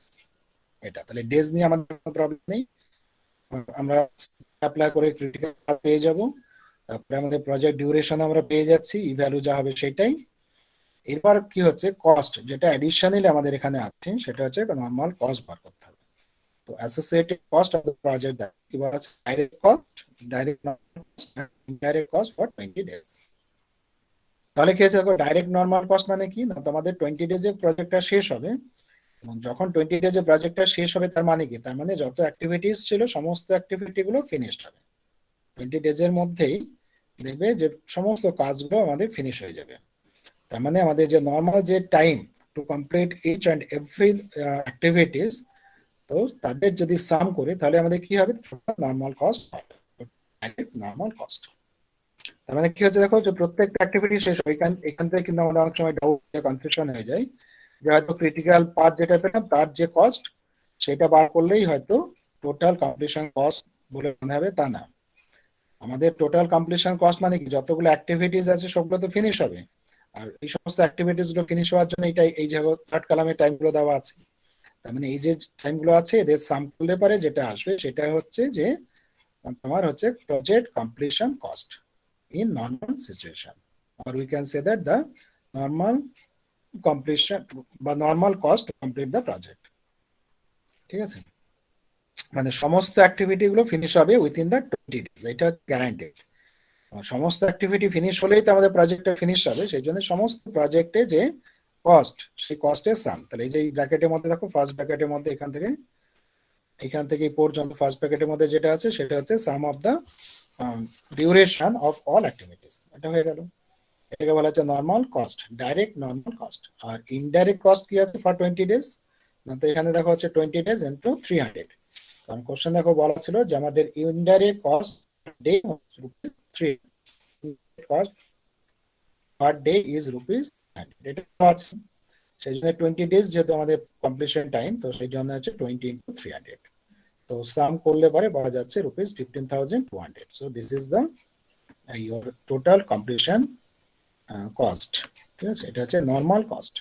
এটা তাহলে ডেজ নিয়ে আমাদের কোনো প্রবলেম নেই, আমরা অ্যাপ্লাই করে ক্রিটিক্যাল পাথ পেয়ে যাব। তারপরে আমাদের প্রজেক্ট ডিউরেশন আমরা পেয়ে যাচ্ছি, ই ভ্যালু যা হবে সেটাই। এরপর কি হচ্ছে, কস্ট যেটা অ্যাডিশনালি আমাদের এখানে আছে সেটা হচ্ছে নরমাল কস্ট বার করতে হবে। তো associated cost of the project, কি বলা আছে, direct cost, indirect cost for 20 days. তাহলে কি হচ্ছে, ডাইরেক্ট নরমাল কস্ট মানে কি না, তোমাদের 20 ডেজে প্রজেক্টটা শেষ হবে, এবং যখন 20 ডেজে প্রজেক্টটা শেষ হবে তার মানে কি, তার মানে যত অ্যাক্টিভিটিস ছিল সমস্ত অ্যাক্টিভিটি গুলো ফিনিশড হবে 20 ডেজের মধ্যেই, দেখবে যে সমস্ত কাজগুলো আমাদের ফিনিশ হয়ে যাবে। তার মানে আমাদের যে নর্মাল যে time to complete each and every activities, তো তাদের যদি সাম করি তাহলে আমাদের কি হবে, নর্মাল কস্ট, নর্মাল কস্ট। তার মানে কি হচ্ছে, দেখো যে প্রত্যেকটা অ্যাক্টিভিটি শেষ হয়, এখান থেকে কিন্তু আমাদের অনেক সময় ডাউট, কনফিউশন হয়ে যায় যে হয়তো ক্রিটিক্যাল পাথ যেটা পেলাম তার যে কস্ট সেটা বার করলেই হয়তো টোটাল কমপ্লিশন কস্ট বলে মনে হবে, তা না। আমাদের টোটাল কমপ্লিশন কস্ট মানে কি, যতগুলো অ্যাক্টিভিটিস আছে সবগুলো তো ফিনিশ হবে, আর এই সমস্ত অ্যাক্টিভিটিস গুলো ফিনিশ হওয়ার জন্য এই যে থার্ড কলামে টাইম গুলো দেওয়া আছে, তার মানে এই যে টাইম গুলো আছে এদের সাম করলে পারে যেটা আসবে সেটা হচ্ছে যে তোমার হচ্ছে project completion cost in normal situation, or we can say that the normal completion বা normal cost to complete the project. ঠিক আছে, মানে সমস্ত অ্যাক্টিভিটি গুলো ফিনিশ হবে উইথিন দ্য 20 ডেজ, এটা গ্যারান্টেড। সমস্ত অ্যাক্টিভিটি ফিনিশ হলেই তো আমাদের প্রজেক্টটা ফিনিশ হবে, সেই জন্য সমস্ত প্রজেক্টে যে কস্ট, সেই কস্টের সাম, তাহলে এই যে ব্র্যাকেটের মধ্যে দেখো, ফার্স্ট ব্র্যাকেটের মধ্যে এখান থেকে এই পর্যন্ত ফার্স্ট ব্র্যাকেটের মধ্যে যেটা আছে সেটা হচ্ছে sum of the duration of all activities, এটা হয়ে গেল। এটাকে বলা হচ্ছে normal cost, direct normal cost. আর ইনডাইরেক্ট কস্ট কি আছে ফর 20 ডেজ, না তো এখানে দেখো হচ্ছে 20 ডেজ ইনটু 300, কারণ কোশ্চেন দেখো বলা ছিল যে আমাদের indirect cost day rupees 3, cost per day is rupees 100, এটা আছে। সেই জন্য 20 ডেজ যেহেতু আমাদের কমপ্লিশন টাইম, তো সেই জন্য হচ্ছে 20 ইন্টু 300, তো সাম করলে পরে পাওয়া যাচ্ছে rupees 15,200। So this is the your total completion cost. ঠিক আছে, এটা হচ্ছে নর্মাল কস্ট।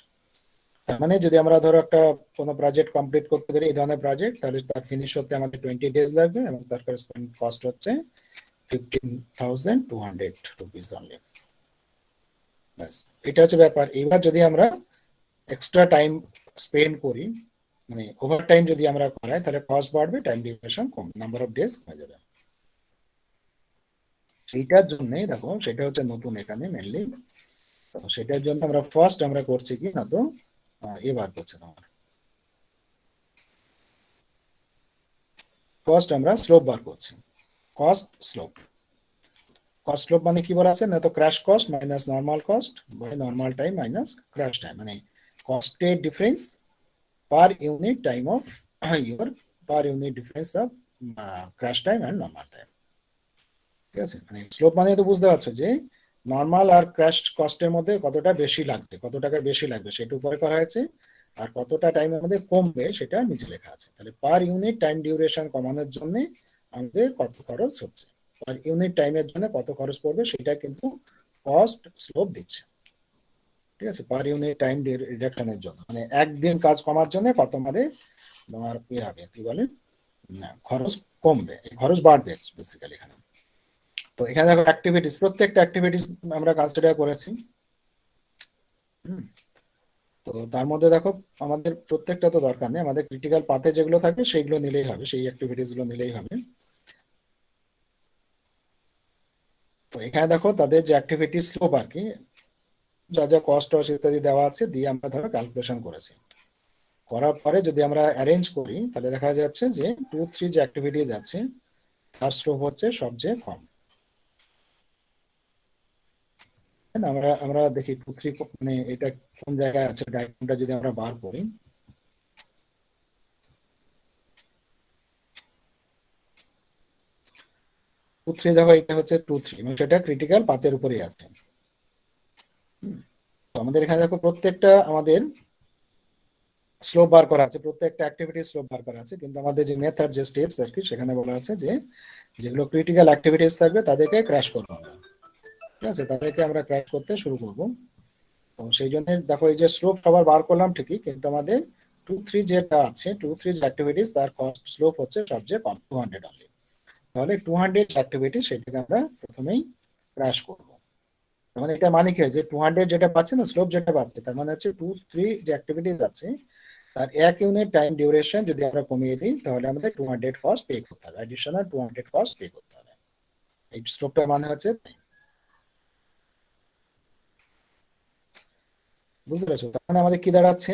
তার মানে যদি আমরা ধরো একটা কোনো প্রজেক্ট কমপ্লিট করতে পারি, এই ধরনের প্রজেক্ট, তাহলে তার ফিনিশ হতে আমাদের 20 ডেজ লাগবে এবং তার করেসপন্ডিং কস্ট হচ্ছে 15,200 রুপিস অনলি। ব্যাস, এটা হচ্ছে ব্যাপার। এবার যদি আমরা এক্সট্রা টাইম স্পেন্ড করি, মানে ওভার টাইম যদি আমরা করাই, তাহলে কস্ট বাড়বে, time duration com, number of days কমে যাবে। সেইটার জন্যই দেখো, সেটা হচ্ছে নতুন এখানে মেনলি। তো সেটার জন্য আমরা ফার্স্ট আমরা করছি কি না, তো এবার করছে তোমার ফার্স্ট আমরা স্লোপ বার করছি, কস্ট স্লোপ। কস্ট স্লোপ মানে কি বলা আছে না, তো crash cost minus normal cost by normal time minus crash time, মানে কস্টের difference per unit time of your per unit difference of crash time and normal time. ঠিক আছে, মানে স্লোপ মানে তো বুঝতে পারছো যে নর্মাল আর ক্র্যাশ কস্টের মধ্যে কতটা বেশি লাগবে, কত টাকা বেশি লাগবে সেটা উপরে করা হয়েছে, আর কতটা টাইমের মধ্যে কমবে সেটা নিচে লেখা আছে। তাহলে পার ইউনিট টাইম ডিউরেশন কমানোর জন্য আমাদের কত খরচ হচ্ছে, পার ইউনিট টাইমের জন্য কত খরচ পড়বে, সেটা কিন্তু কস্ট স্লোপ দিচ্ছে। ঠিক আছে, পার ইউনিট টাইম রিডাকশনের জন্য, মানে একদিন কাজ কমার জন্য কত আমাদের তোমার ইয়ে হবে, কি বলে না, খরচ কমবে, খরচ বাড়বে বেসিক্যালি এখানে। তো এখানে দেখো অ্যাক্টিভিটিস, প্রত্যেকটা অ্যাক্টিভিটিস আমরা কনসিডার করেছি। তো তার মধ্যে দেখো আমাদের প্রত্যেকটা তো দরকার নেই, আমাদের ক্রিটিক্যাল পাথে যেগুলো থাকবে সেইগুলো নিলেই হবে, সেই অ্যাক্টিভিটিস গুলো নিলেই হবে। তো এখানে দেখো তাদের যে অ্যাক্টিভিটিস স্লোপ আর কি, যা যা কস্ট ইত্যাদি দেওয়া আছে দিয়ে আমরা ধরো ক্যালকুলেশন করেছি, করার পরে যদি আমরা অ্যারেঞ্জ করি, তাহলে দেখা যাচ্ছে যে 2-3 যে অ্যাক্টিভিটিস আছে তার স্লোপ হচ্ছে সবচেয়ে কম। আমরা আমরা দেখি 2-3 মানে এটা কোন জায়গায় আছে, ডায়াগ্রামটা যদি আমরা বার করি, টু থ্রি দেখো, এটা হচ্ছে 2-3, মানে সেটা ক্রিটিক্যাল পাথের উপরেই আছে। তো আমাদের এখানে দেখো প্রত্যেকটা আমাদের স্লোপ বার করা আছে, প্রত্যেকটা অ্যাক্টিভিটি স্লোপ বার করা আছে, কিন্তু আমাদের যে মেথড, যে স্টেপস আর কি, সেখানে বলা আছে যে যেগুলো ক্রিটিক্যাল অ্যাক্টিভিটিস থাকবে তাদেরকে ক্র্যাশ করবো আমরা। ঠিক আছে, তাদেরকে আমরা ক্র্যাশ করতে শুরু করবো। তো সেই জন্য দেখো এই যে স্লোপ সবার বার করলাম ঠিকই, কিন্তু আমাদের 2-3 যেটা আছে, 2-3 যে অ্যাক্টিভিটিস, তার কস্ট স্লোপ হচ্ছে সবচেয়ে কম, 200 অনলি। তাহলে 200 অ্যাক্টিভিটি সেটাকে আমরা প্রথমেই ক্র্যাশ করবো। মানে এটা মানে কি, যে 200 যেটা পাচ্ছে না, স্লোপ যেটা পাচ্ছে, তার মানে হচ্ছে 2-3 যে অ্যাক্টিভিটিস আছে তার 1 ইউনিট টাইম ডিউরেশন যদি আমরা কমিয়ে দিই, তাহলে আমাদের 200 কস্ট পে করতে হবে, অ্যাডিশনাল 200 কস্ট পে করতে হবে। এই স্লোপটার মানে হচ্ছে, বুঝতে পারছো? তার মানে আমাদের কি দাঁড়াচ্ছে,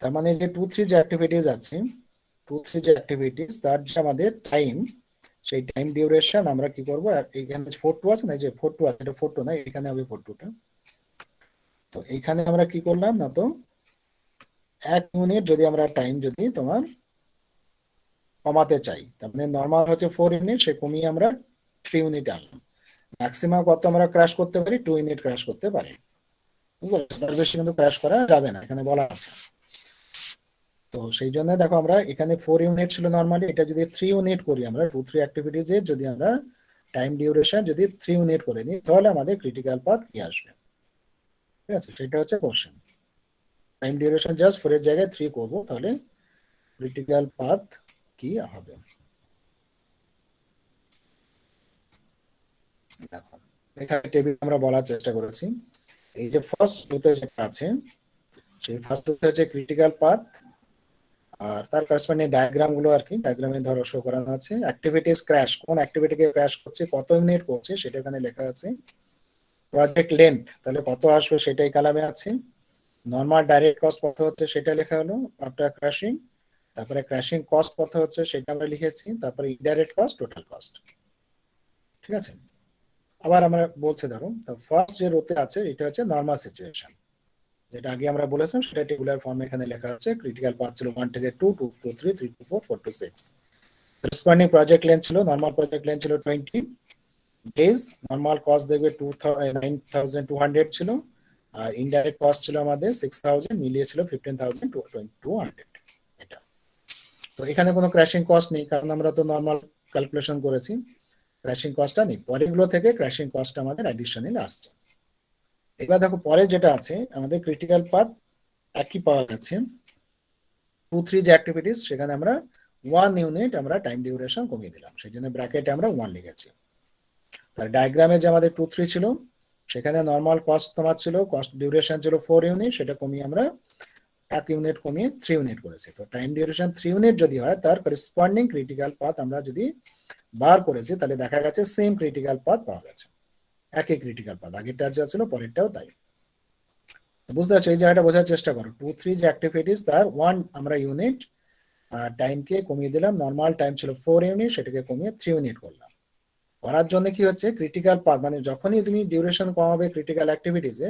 তার মানে যে 2-3 যে অ্যাক্টিভিটিস আছে, 2-3 যে অ্যাক্টিভিটিস তার যে আমাদের টাইম, সেই টাইম ডিউরেশন আমরা কি করবো, এখানে 4-2 আছে না, যে 4-2 আছে, এটা 4-2 না, এখানে হবে 4-2টা। তো এইখানে আমরা কি করলাম না, তো 1 ইউনিট যদি আমরা টাইম যদি তোমার কমাতে চাই, তার মানে নর্মাল হচ্ছে 4 ইউনিট, সে কমিয়ে আমরা 3 ইউনিট আনলাম। ম্যাক্সিমাম কত আমরা ক্র্যাশ করতে পারি, 2 ইউনিট ক্র্যাশ করতে পারি, বুঝতে পারছো? তার বেশি কিন্তু ক্র্যাশ করা যাবে না, এখানে বলা আছে। তো সেই জন্য দেখো আমরা এখানে 4 ইউনিট ছিল নর্মালি, এটা যদি 3 ইউনিট করি আমরা, 2-3 অ্যাক্টিভিটিজে যদি আমরা টাইম ডিউরেশন যদি 3 ইউনিট করে দিই, তাহলে আমাদের ক্রিটিক্যাল পাথ কি আসবে। ঠিক আছে, সেটা হচ্ছে কোশ্চেন। টাইম ডিউরেশন জাস্ট 4 এর জায়গায় 3 করবো, তাহলে ক্রিটিক্যাল পাথ কি হবে। দেখো এখানে টেবিল আমরা বলার চেষ্টা করেছি, এই যে ফার্স্ট রুতে যেটা আছে, সেই ফার্স্ট রুতে হচ্ছে ক্রিটিক্যাল পাথ, আর তার করসপন্ডিং ডায়াগ্রাম গুলো আর কি ডায়াগ্রামে ধরো শো করানো আছে। অ্যাক্টিভিটিস ক্র্যাশ, কোন অ্যাক্টিভিটিকে ক্র্যাশ করছে, কত মিনিট করছে সেটা এখানে লেখা আছে। প্রজেক্ট লেন্থ তাহলে কত আসবে সেটাই কালামে আছে। নরমাল ডাইরেক্ট কস্ট কত হচ্ছে সেটা লেখা হলো আফটার ক্র্যাশিং। তারপরে ক্র্যাশিং কস্ট কত হচ্ছে সেটা আমরা লিখেছি। তারপরে ইনডাইরেক্ট কস্ট, টোটাল কস্ট। ঠিক আছে, আবার আমরা বলছে ধরো ফার্স্ট যে রোতে আছে এটা হচ্ছে নরমাল সিচুয়েশন, যেটা আগে আমরা বলেছিলাম সেটা টেবুলার ফর্মে এখানে লেখা আছে। ক্রিটিক্যাল পাথ ছিল 1 থেকে 2, 2 to 3, 3 to 4, 4 to 6। Corresponding project length ছিল, নরমাল প্রজেক্ট লেন্থ ছিল 20 ডেজ। নরমাল কস্ট দেখবে 9200 ছিল, আর ইনডাইরেক্ট কস্ট ছিল আমাদের 6000, মিলিয়ে ছিল 15200। এটা তো এখানে কোনো ক্র্যাশিং কস্ট নেই কারণ আমরা তো নরমাল ক্যালকুলেশন করেছি, ক্র্যাশিং কস্টটা নেই। পরেরগুলো থেকে ক্র্যাশিং কস্ট আমাদের অ্যাডিশনাল আসছে। এবার দেখো পরে যেটা আছে আমাদের ক্রিটিক্যাল পাথ একই পাওয়া গেছে। 2, 3 যে অ্যাক্টিভিটিস সেখানে আমরা 1 ইউনিট আমরা টাইম ডিউরেশন কমিয়ে দিলাম, সেই জন্য ব্র্যাকেটে আমরা 1 লিখেছি। তার ডায়াগ্রামে যে আমাদের 2, 3 ছিল সেখানে নরমাল কস্ট তোমার ছিল, কস্ট ডিউরেশন ছিল 4 ইউনিট, সেটা কমিয়ে আমরা 1 ইউনিট কমিয়ে 3 ইউনিট করেছি। তো টাইম ডিউরেশন 3 ইউনিট যদি হয় তার করেসপন্ডিং ক্রিটিক্যাল পাথ আমরা যদি বার করেছি তাহলে দেখা গেছে সেম ক্রিটিক্যাল পাথ পাওয়া গেছে, একই ক্রিটিক্যাল পাথ, আগেরটা যা ছিল পরেরটাও তাই। বুঝতে পারছো, এই জায়গাটা বোঝার চেষ্টা করো। 2, 3 যে অ্যাক্টিভিটিস তার 1 আমরা ইউনিট টাইমকে কমিয়ে দিলাম। নর্মাল টাইম ছিল 4 ইউনিট, সেটাকে কমিয়ে 3 ইউনিট করলাম। করার জন্য কি হচ্ছে ক্রিটিক্যাল পাথ, মানে যখনই তুমি ডিউরেশন কমাবে ক্রিটিক্যাল অ্যাক্টিভিটিসে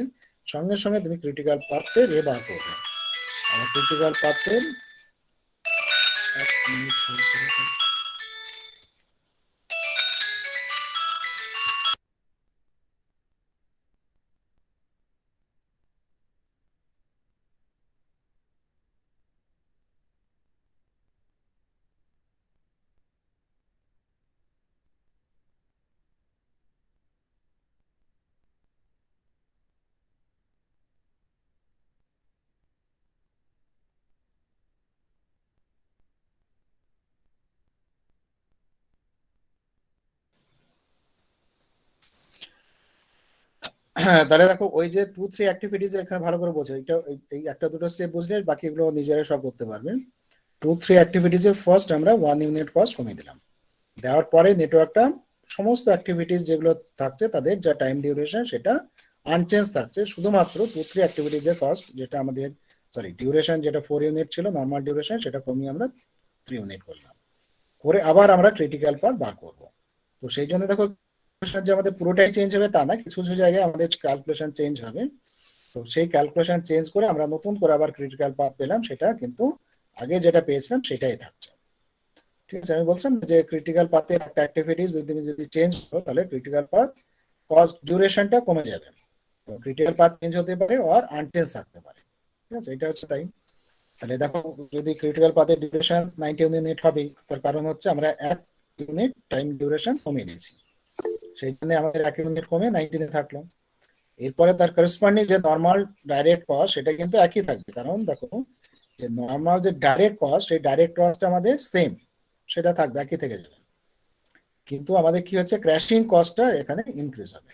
সঙ্গে সঙ্গে তুমি ক্রিটিক্যাল পাথের বার করবে। ক্রিটিক্যাল পাথের হ্যাঁ, তাহলে দেখো ওই যে 2, 3 অ্যাক্টিভিটিস এখানে ভালো করে বোঝো। এটা এই একটা দুটো স্টেপ বুঝলে বাকিগুলো নিজেরা সব করতে পারবে। 2, 3 অ্যাক্টিভিটিস এর ফার্স্ট আমরা 1 ইউনিট কস্ট কমিয়ে দিলাম। দেওয়ার পরে নেটওয়ার্কটা সমস্ত অ্যাক্টিভিটিস যেগুলো থাকছে তাদের যা টাইম ডিউরেশন সেটা আনচেঞ্জ থাকছে, শুধুমাত্র 2, 3 অ্যাক্টিভিটিস এর কস্ট যেটা আমাদের ডিউরেশন যেটা 4 ইউনিট ছিল নর্মাল ডিউরেশন সেটা কমিয়ে আমরা 3 ইউনিট করলাম। করে আবার আমরা ক্রিটিক্যাল পাথ বার করব। তো সেই জন্য দেখো যে আমাদের পুরোটাই চেঞ্জ হবে তা না, কিছু কিছু জায়গায় আমাদের ক্যালকুলেশন চেঞ্জ হবে। তো সেই ক্যালকুলেশন চেঞ্জ করে আমরা নতুন করে আবার ক্রিটিক্যাল পাথ পেলাম, সেটা কিন্তু আগে যেটা পেয়েছিলাম সেটাই থাকছে। ঠিক আছে, আমি বলছিলাম যে ক্রিটিক্যাল পাথের একটা অ্যাক্টিভিটিস যদি তুমি চেঞ্জ করো তাহলে ক্রিটিক্যাল পাথ কস্ট ডিউরেশনটা কমে যাবে। তো ক্রিটিক্যাল পাথ চেঞ্জ হতে পারে আর আনচেঞ্জ থাকতে পারে। ঠিক আছে, এটা হচ্ছে তাই। তাহলে দেখো যদি ক্রিটিক্যাল পাথের ডিউরেশন 90 ইউনিট হবে তার কারণ হচ্ছে আমরা 1 ইউনিট টাইম ডিউরেশন কমিয়ে দিয়েছি, সেই জন্য আমাদের 1 ইউনিট কমে 90 থাকলো। এরপরে তার করসপন্ডিং যে নর্মাল ডাইরেক্ট কস্ট সেটা কিন্তু একই থাকবে, কারণ দেখো যে নর্মাল যে ডাইরেক্ট কস্ট সেই ডাইরেক্ট কস্ট আমাদের সেম, সেটা থাকবে একই থেকে যাবে। কিন্তু আমাদের কি হচ্ছে ক্র্যাশিং কস্টটা এখানে ইনক্রিজ হবে।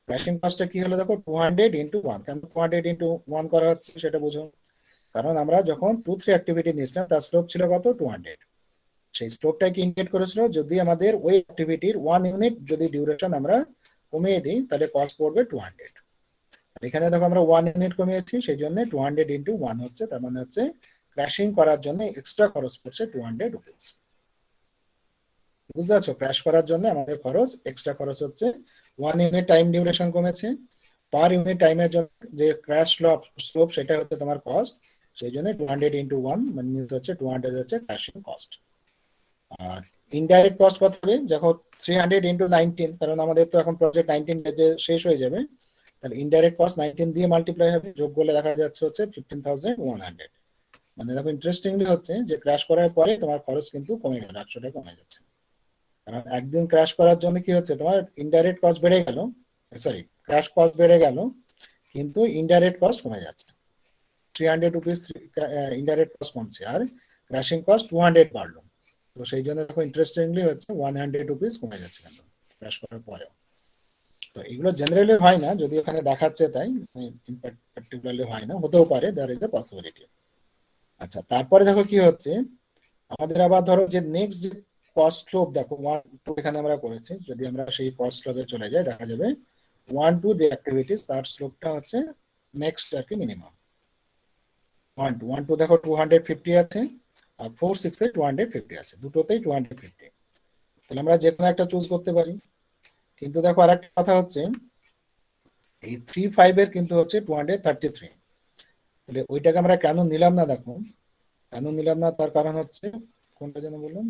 ক্র্যাশিং কস্টটা কি হলো দেখো 200 ইন্টু 1। কেন 200 ইন্টু 1 করা হচ্ছে সেটা বুঝো। কারণ আমরা যখন 2, 3 অ্যাক্টিভিটি নিয়েছিলাম তার স্লোপ ছিল কত 200। সেই স্লোপটাকে ইন্ডিকেট করেছিল যদি আমাদের ওই অ্যাক্টিভিটির 1 ইউনিট যদি ডিউরেশন আমরা কমিয়ে দিই তাহলে কস্ট পড়বে 200। এখানে দেখো আমরা 1 ইউনিট কমিয়েছি সেই জন্য 200 ইন্টু 1 হচ্ছে, তার মানে হচ্ছে ক্র্যাশিং করার জন্য এক্সট্রা খরচ পড়ছে 200 রুপিস। বুঝতে পারছো, ক্র্যাশ করার জন্য আমাদের খরচ এক্সট্রা খরচ হচ্ছে 1 ইউনিট টাইম ডিউরেশন কমেছে। পার ইউনিট টাইমের জন্য যে ক্র্যাশ স্লোপ সেটা হচ্ছে তোমার কস্ট, সেই জন্য 200 ইন্টু 1 মানে হচ্ছে 200 হচ্ছে ক্র্যাশিং কস্ট। আর ইনডাইরেক্ট কস্ট কত হবে যখন 300 ইন্টু 19, কারণ আমাদের তো এখন প্রজেক্ট 19 শেষ হয়ে যাবে, তাহলে ইনডাইরেক্ট কস্ট 19 দিয়ে মাল্টিপ্লাই হবে, যোগ করলে দেখা যাচ্ছে হচ্ছে 15100। মানে দেখো ইন্টারেস্টিংলি হচ্ছে যে ক্র্যাশ করার পরে তোমার খরচ কিন্তু কমে গেল, 100 টাকা কমে যাচ্ছে। কারণ একদিন ক্র্যাশ করার জন্য কি হচ্ছে তোমার ইনডাইরেক্ট কস্ট বেড়ে গেল, ক্র্যাশ কস্ট বেড়ে গেল কিন্তু ইনডাইরেক্ট কস্ট কমে যাচ্ছে। 300 রুপিস ইনডাইরেক্ট কস্ট কমছে আর ক্র্যাশিং কস্ট 200 বাড়লো। তো সেই জন্য দেখো ইন্টারেস্টিংলি হচ্ছে 100 রুপিস কমে যাচ্ছে কিন্তু ক্র্যাশ করার পরেও। তো এগুলো জেনারেলি হয় না, যদি এখানে দেখাচ্ছে তাই, পার্টিকুলারলি হয় না, হতেও পারে, দেয়ার ইজ এ পসিবিলিটি। আচ্ছা, তারপরে দেখো কি হচ্ছে, আমাদের আবার ধরো যে নেক্সট যে কস্ট স্লোপ দেখো 1 2 এখানে আমরা করেছি, যদি আমরা সেই কস্ট স্লোপে চলে যাই দেখা যাবে 1 2 যে অ্যাক্টিভিটিস তার স্লোপটা হচ্ছে নেক্সট আর কি মিনিমাম 1 2 দেখো 250 আছে, আর 4 6 এ 250 আছে, দুটোতেই 250। তাহলে আমরা যে কোনো একটা চুজ করতে পারি। কিন্তু দেখো আর একটা কথা হচ্ছে, এই 3 5 এর কিন্তু হচ্ছে 233। তাহলে ওইটাকে আমরা কেন নিলাম না, দেখো কেন নিলাম না তার কারণ হচ্ছে, কোনটা যেন বললাম,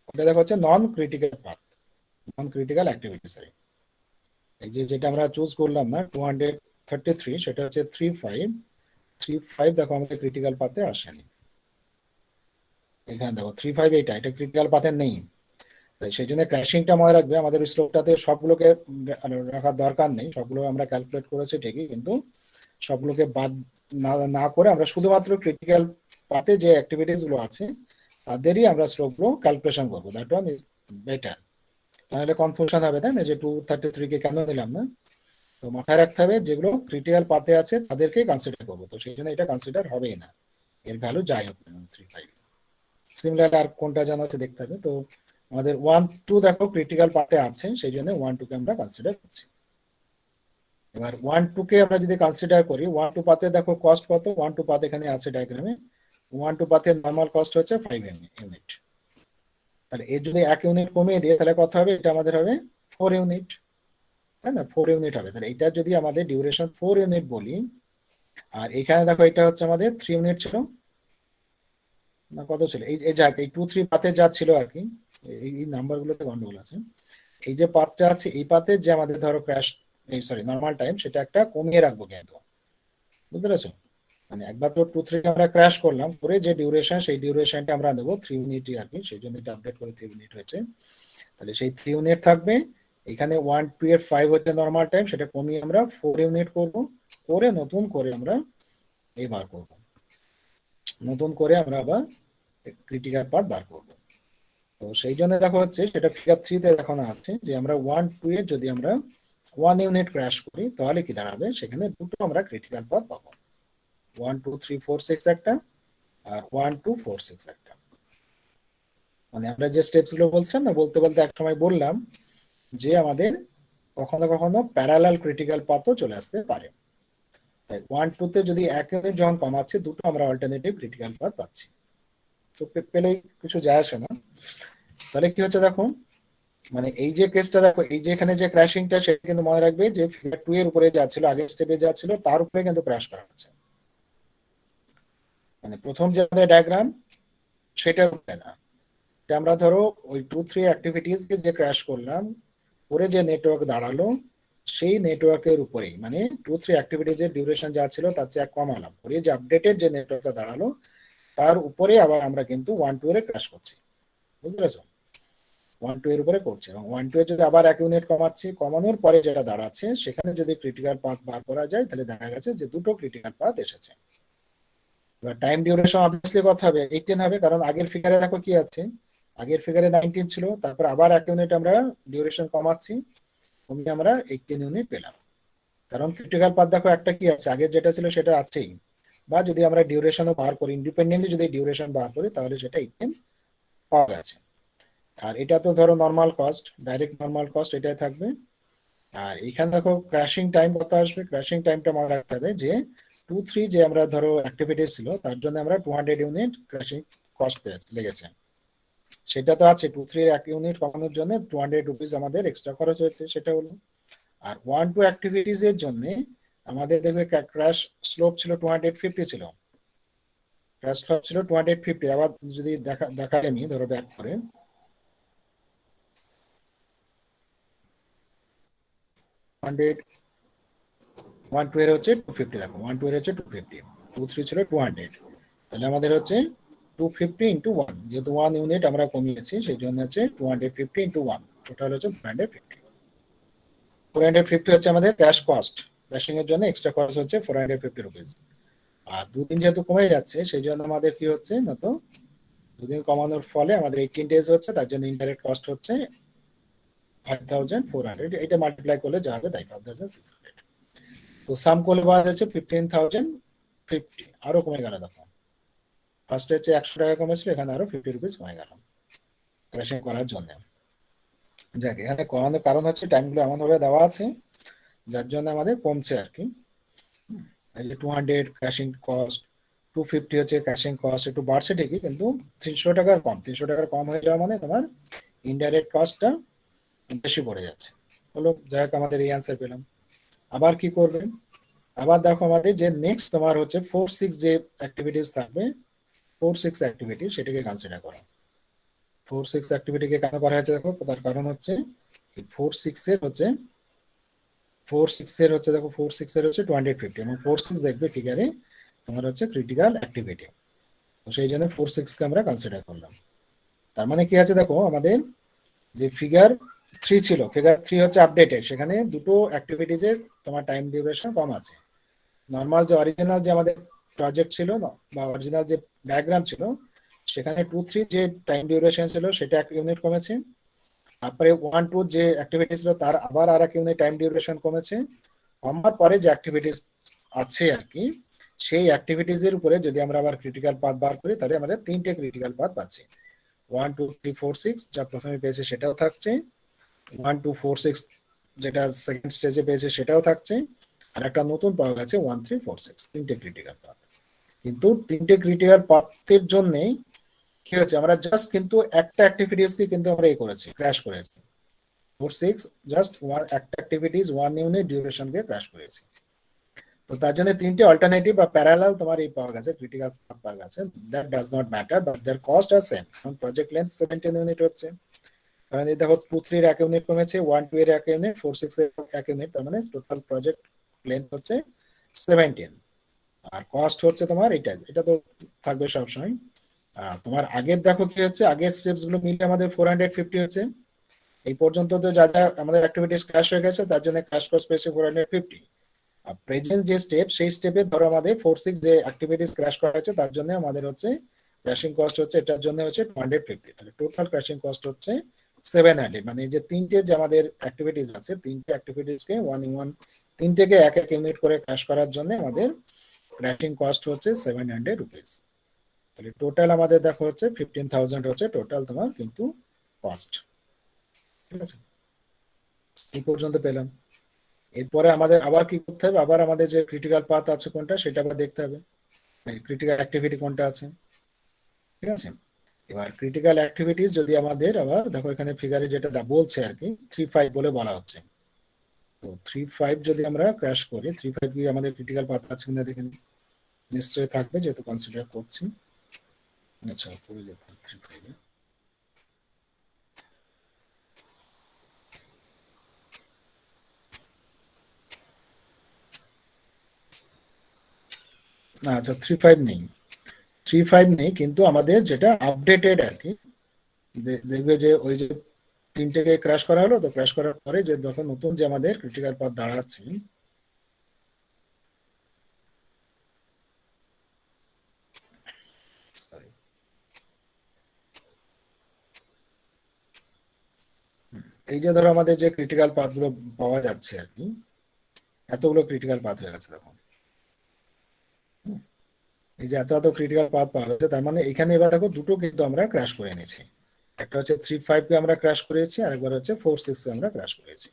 ওটা দেখো হচ্ছে নন ক্রিটিক্যাল পাথ, নন ক্রিটিক্যাল অ্যাক্টিভিটি, সরি। এই যে যেটা আমরা চুজ করলাম না 233, সেটা হচ্ছে 3 5 দেখো আমাদের ক্রিটিক্যাল পাথে আসেনি। এখানে দেখো 3 5 এটা ক্রিটিক্যাল পাথে নেই। তাই সেই জন্য ক্র্যাশিংটা মনে রাখবে, আমাদের স্লোপটাতে সবগুলোকে রাখার দরকার নেই, সবগুলো আমরা ক্যালকুলেট করেছি ঠিকই, কিন্তু সবগুলোকে বাদ না না করে আমরা শুধুমাত্র ক্রিটিক্যাল পাথে যে অ্যাক্টিভিটিস গুলো আছে তাদেরই আমরা স্লোপগুলো ক্যালকুলেশন করবো, দ্যাট ওয়ান ইজ বেটার। তাহলে কনফিউশন হবে, তাই না, যে 233 কে কেন দিলাম না। তো মাথায় রাখতে হবে যেগুলো ক্রিটিক্যাল পাথে আছে তাদেরকেই কনসিডার করবো, তো সেই জন্য এটা কনসিডার হবেই না, এর ভ্যালু যাই হোক 3 5। সিমিলার আর কোনটা জানা আছে দেখতে হবে। তো আমাদের 1 2 দেখো ক্রিটিক্যাল পাথে আছে, সেই জন্য 1 2 কে আমরা কনসিডার করছি। এবার 1 2 কে আমরা যদি কনসিডার করি, 1 2 পাথে দেখো কস্ট কত, 1 2 পাথ এখানে আছে ডায়াগ্রামে, 1 2 পাথের নর্মাল কস্ট হচ্ছে 5 ইউনিট। তাহলে এর যদি 1 ইউনিট কমিয়ে দিয়ে তাহলে কত হবে, এটা আমাদের হবে 4 ইউনিট, তাই না, 4 ইউনিট হবে। তাহলে এটা যদি আমাদের ডিউরেশন 4 ইউনিট বলি, আর এখানে দেখো এটা হচ্ছে আমাদের 3 ইউনিট ছিল না, কত ছিল, এই যাক এই 2 3 পাথে যা ছিল আর কি, এই নাম্বার গুলোতে গন্ডগোল আছে। এই যে পাথটা আছে এই পাথে যে আমাদের ধরো ক্র্যাশ, এই সরি নর্মাল টাইম, সেটা একটা কমিয়ে রাখবো কিন্তু, বুঝতে পেরেছো। মানে একবার তো 2 3 আমরা ক্র্যাশ করলাম, করে যে ডিউরেশন সেই ডিউরেশনটা আমরা দেবো 3 ইউনিটই আর কি, সেই জন্য এটা আপডেট করে 3 ইউনিট হয়েছে। তাহলে সেই 3 ইউনিট থাকবে। এখানে 1 2 এর 5 হচ্ছে নর্মাল টাইম, সেটা কমিয়ে আমরা 4 ইউনিট করব, করে নতুন করে আমরা বার করব, নতুন করে আমরা আবার ক্রিটিক্যাল পাথ বার করব। তো সেই জন্য দেখো হচ্ছে সেটা ফিগার 3 তে দেখানো আছে যে আমরা 1 2 এর যদি আমরা 1 ইউনিট ক্র্যাশ করি তাহলে কি দাঁড়াবে, সেখানে দুটো আমরা ক্রিটিক্যাল পাথ পাবো, 1 2 3 4 6 একটা, আর 1 2 4 6 একটা। মানে আমরা যে স্টেপস গুলো বলছিলাম না, বলতে বলতে এক সময় বললাম যে আমাদের কখনো কখনো প্যারালাল ক্রিটিক্যাল পাথও চলে আসতে পারে। তাই 1 2 তে যদি 1 ইউনিট যখন কমাচ্ছে, দুটো আমরা অল্টারনেটিভ ক্রিটিক্যাল পাথ পাচ্ছি। তো পেলেই কিছু যায় আসে না। তাহলে কি হচ্ছে দেখো, মানে এই যে কেসটা দেখো, এই যে এখানে যে ক্র্যাশিংটা, সেটা কিন্তু মনে রাখবে যে ফিগার 2 এর উপরে যা ছিল, আগের স্টেপে যা ছিল তার উপরে কিন্তু ক্র্যাশ করা হচ্ছে, মানে প্রথম যে আমাদের ডায়াগ্রাম সেটার উপরে না। এটা আমরা ধরো ওই 2 3 অ্যাক্টিভিটিস কে যে ক্র্যাশ করলাম, পরে যে নেটওয়ার্ক দাঁড়ালো সেই নেটওয়ার্কের উপরেই, মানে 2 3 অ্যাক্টিভিটিজ এর ডিউরেশন যা ছিল তার চেয়ে কমালাম, পরে যে আপডেটেড যে নেটওয়ার্কটা দাঁড়ালো তার উপরে আবার আমরা কিন্তু 1 2 এর ক্র্যাশ করছি, বুঝতে পেরেছো। 1 2 এর উপরে করছে, এবং 1 2 এর যদি আবার 1 ইউনিট কমাচ্ছি, কমানোর পরে যেটা দাঁড়াচ্ছে সেখানে যদি ক্রিটিক্যাল পাথ বার করা যায়, তাহলে দেখা গেছে যে দুটো ক্রিটিক্যাল পাথ এসেছে। এবার টাইম ডিউরেশন অবভিয়াসলি কত হবে, 18 হবে, কারণ আগের ফিগারে দেখো কি আছে, আগের ফিগারে 19 ছিল, তারপর আবার 1 ইউনিট আমরা ডিউরেশন কমাচ্ছি, কমিয়ে আমরা 18 ইউনিট পেলাম। কারণ ক্রিটিক্যাল পাথ দেখো একটা কি আছে, আগের যেটা ছিল সেটা আছেই, বা যদি আমরা ডিউরেশনও বার করি, ইন্ডিপেন্ডেন্টলি যদি ডিউরেশন বার করি তাহলে সেটা 18 পাওয়া গেছে। আর এটা তো ধরো normal cost, direct normal cost এটাই থাকবে। আর এখানে দেখো ক্র্যাশিং টাইম কত আসবে, ক্র্যাশিং টাইমটা মনে রাখতে হবে যে 2 3 যে আমরা ধরো অ্যাক্টিভিটিস ছিল তার জন্য আমরা 200 ইউনিট ক্র্যাশিং কস্ট লেগেছে, সেটা তো আছে। 2 3 এর 1 ইউনিট কমানোর জন্য 200 রুপিস আমাদের এক্সট্রা খরচ হচ্ছে, সেটা হলো। আর 1 2 অ্যাক্টিভিটিস এর জন্য আমাদের দেখবে ক্র্যাশ স্লোপ ছিল 250 ছিল, ক্র্যাশ স্লোপ ছিল 250। আবার যদি দেখা আমি ধরো ব্যাক করে 100 1 2 এর হচ্ছে 250, দেখো 1 2 এর হচ্ছে 250, 2 3 ছিল 200, তাহলে আমাদের হচ্ছে 250 ইন্টু 1, যেহেতু 1 ইউনিট আমরা কমিয়েছি সেই জন্য হচ্ছে 250 ইন্টু 1, টোটাল হচ্ছে 450। 450 হচ্ছে আমাদের ক্যাশ কস্ট, ক্যাশিং এর জন্য এক্সট্রা খরচ হচ্ছে 450 রুপিস। আর দুদিন যেহেতু কমে যাচ্ছে সেই জন্য আমাদের কি হচ্ছে না, তো দুদিন কমানোর ফলে আমাদের 18 ডেজ হচ্ছে, তার জন্য ইনডাইরেক্ট কস্ট হচ্ছে 5400, এটা মাল্টিপ্লাই করলে যা হবে তাই 5600। তো সাম করলে পাওয়া যাচ্ছে 15,050, আরো কমে গেল দেখো, ফার্স্টে হচ্ছে 100 টাকা কমেছিল, এখানে আরো 50 রুপিস কমে গেল ক্র্যাশিং করার জন্য। যাক, এখানে কমানোর কারণ হচ্ছে টাইমগুলো এমন ভাবে দেওয়া আছে যার জন্য আমাদের কমছে আর কি। এই যে 200 ক্র্যাশিং কস্ট, 250 হচ্ছে ক্র্যাশিং কস্ট, একটু বাড়ছে ঠিকই, কিন্তু 300 টাকার কম, 300 টাকার কম হয়ে যাওয়া মানে তোমার ইনডাইরেক্ট কস্টটা বেশি পড়ে যাচ্ছে। হলো, যাই হোক আমাদের এই অ্যান্সার পেলাম। আবার কি করবে, আবার দেখো আমাদের যে নেক্সট তোমার হচ্ছে 4-6 যে অ্যাক্টিভিটিস থাকবে, 4-6 অ্যাক্টিভিটি সেটাকে কনসিডার করো। 4-6 অ্যাক্টিভিটিকে কেন করা হয়েছে দেখো, তার কারণ হচ্ছে 4-6 এর হচ্ছে 4-6 এর হচ্ছে দেখো 4-6 এর হচ্ছে 250 এবং 4-6 দেখবে ফিগারে তোমার হচ্ছে ক্রিটিক্যাল অ্যাক্টিভিটি। তো সেই জন্য 4-6 কে আমরা কনসিডার করলাম। তার মানে কি আছে দেখো, আমাদের যে ফিগার 3 ছিল, ফিগার 3 হচ্ছে আপডেটেড, সেখানে দুটো অ্যাক্টিভিটিজের তোমার টাইম ডিউরেশন কম আছে। নর্মাল যে অরিজিনাল যে আমাদের প্রজেক্ট ছিল না, বা অরিজিনাল যে ডায়াগ্রাম ছিল, সেখানে 2-3 যে টাইম ডিউরেশন ছিল সেটা 1 ইউনিট কমেছে। তারপরে 1-2 যে অ্যাক্টিভিটি ছিল তার আবার আর 1 ইউনিট টাইম ডিউরেশন কমেছে। কমার পরে যে অ্যাক্টিভিটিস আছে আর কি, সেই অ্যাক্টিভিটিস এর উপরে যদি আমরা আবার ক্রিটিক্যাল পাথ বার করি, তাহলে আমরা 3টে ক্রিটিক্যাল পাথ পাচ্ছি। 1, 2, 3, 4, 6 যা প্রথমে পেয়েছে সেটাও থাকছে, 1, 2, 4, 6 যেটা সেকেন্ড স্টেজে পেয়েছে সেটাও থাকছে, আর একটা নতুন পাওয়া গেছে 1, 3, 4, 6, 3টে ক্রিটিক্যাল পাথ। কিন্তু 3টে ক্রিটিক্যাল পাথের জন্য কি হচ্ছে, আমরা জাস্ট কিন্তু একটা অ্যাক্টিভিটিস কে কিন্তু আমরা এই করেছি, ক্র্যাশ করেছি। 4-6 জাস্ট একটা অ্যাক্টিভিটিস 1 ইউনিট ডিউরেশন কে ক্র্যাশ করেছি। তো তার জন্য 3টে অল্টারনেটিভ বা প্যারালাল তোমার এই পাওয়া গেছে, ক্রিটিক্যাল পাথ পাওয়া গেছে। That does not matter, but their cost are same. কারণ প্রজেক্ট লেন্থ 17 ইউনিট হচ্ছে, কারণ এই দেখো 2-3 এর 1 ইউনিট কমেছে, 1-2 এর 1 ইউনিট, 4-6 এর 1 ইউনিট, তার মানে টোটাল প্রজেক্ট লেন্থ হচ্ছে 17। আর কস্ট হচ্ছে তোমার এটা, এটা তো থাকবে সব সময়। তোমার আগের দেখো কি হচ্ছে, আগের স্টেপস গুলো মিলে আমাদের 450 হচ্ছে। এই পর্যন্ত তো যা যা আমাদের অ্যাক্টিভিটিস ক্র্যাশ হয়ে গেছে তার জন্য ক্র্যাশ কস্ট পেয়েছে 450। আর প্রেজেন্ট যে স্টেপ, সেই স্টেপে ধরো আমাদের 4-6 যে অ্যাক্টিভিটিস ক্র্যাশ করা হয়েছে তার জন্য আমাদের হচ্ছে ক্র্যাশিং কস্ট হচ্ছে, এটার জন্য হচ্ছে 250। তাহলে টোটাল ক্র্যাশিং কস্ট হচ্ছে 700। মানে এই যে তিনটে যে আমাদের অ্যাক্টিভিটিস আছে, তিনটে অ্যাক্টিভিটিসকে 1 তিনটেকে 1 ইউনিট করে ক্র্যাশ করার জন্য আমাদের ক্র্যাশিং কস্ট হচ্ছে 700 রুপিস। তাহলে টোটাল আমাদের দেখো হচ্ছে 15,000 হচ্ছে টোটাল তোমার কিন্তু কস্ট। ঠিক আছে, এই পর্যন্ত পেলাম। এরপরে আমাদের আবার কি করতে হবে, আবার আমাদের যে ক্রিটিক্যাল পাথ আছে কোনটা সেটা আবার দেখতে হবে, ক্রিটিক্যাল অ্যাক্টিভিটি কোনটা আছে। ঠিক আছে, এবার ক্রিটিক্যাল অ্যাক্টিভিটিস যদি আমাদের আবার দেখো এখানে ফিগারে যেটা বলছে আর কি 3-5 বলে বলা হচ্ছে। তো 3-5 যদি আমরা ক্র্যাশ করি, 3-5 কি আমাদের ক্রিটিক্যাল পাথ আছে কিনা দেখে নিই। নিশ্চয়ই থাকবে যেহেতু কনসিডার করছি। আচ্ছা, পড়ে যেতে 3-5 আচ্ছা 3-5 নেই, 3-5 নেই, কিন্তু আমাদের যেটা আপডেটেড আর কি, দেখবে যে ওই যে তিনটেকে ক্র্যাশ করা হলো, তো ক্র্যাশ করার পরে যে দেখো নতুন যে আমাদের ক্রিটিক্যাল পাথ দাঁড়াচ্ছে, sorry, এই যে ধরো আমাদের যে ক্রিটিক্যাল পাথ গুলো পাওয়া যাচ্ছে আর কি, এতগুলো ক্রিটিক্যাল পাথ হয়ে গেছে দেখো। এই যে এত এত ক্রিটিক্যাল পাথ পাওয়া গেছে, তার মানে এখানে এবার দেখো দুটো কিন্তু আমরা ক্র্যাশ করে নিয়েছি। একটা হচ্ছে 3-5 কে আমরা ক্র্যাশ করেছি, আর একবার হচ্ছে 4-6 কে আমরা ক্র্যাশ করেছি।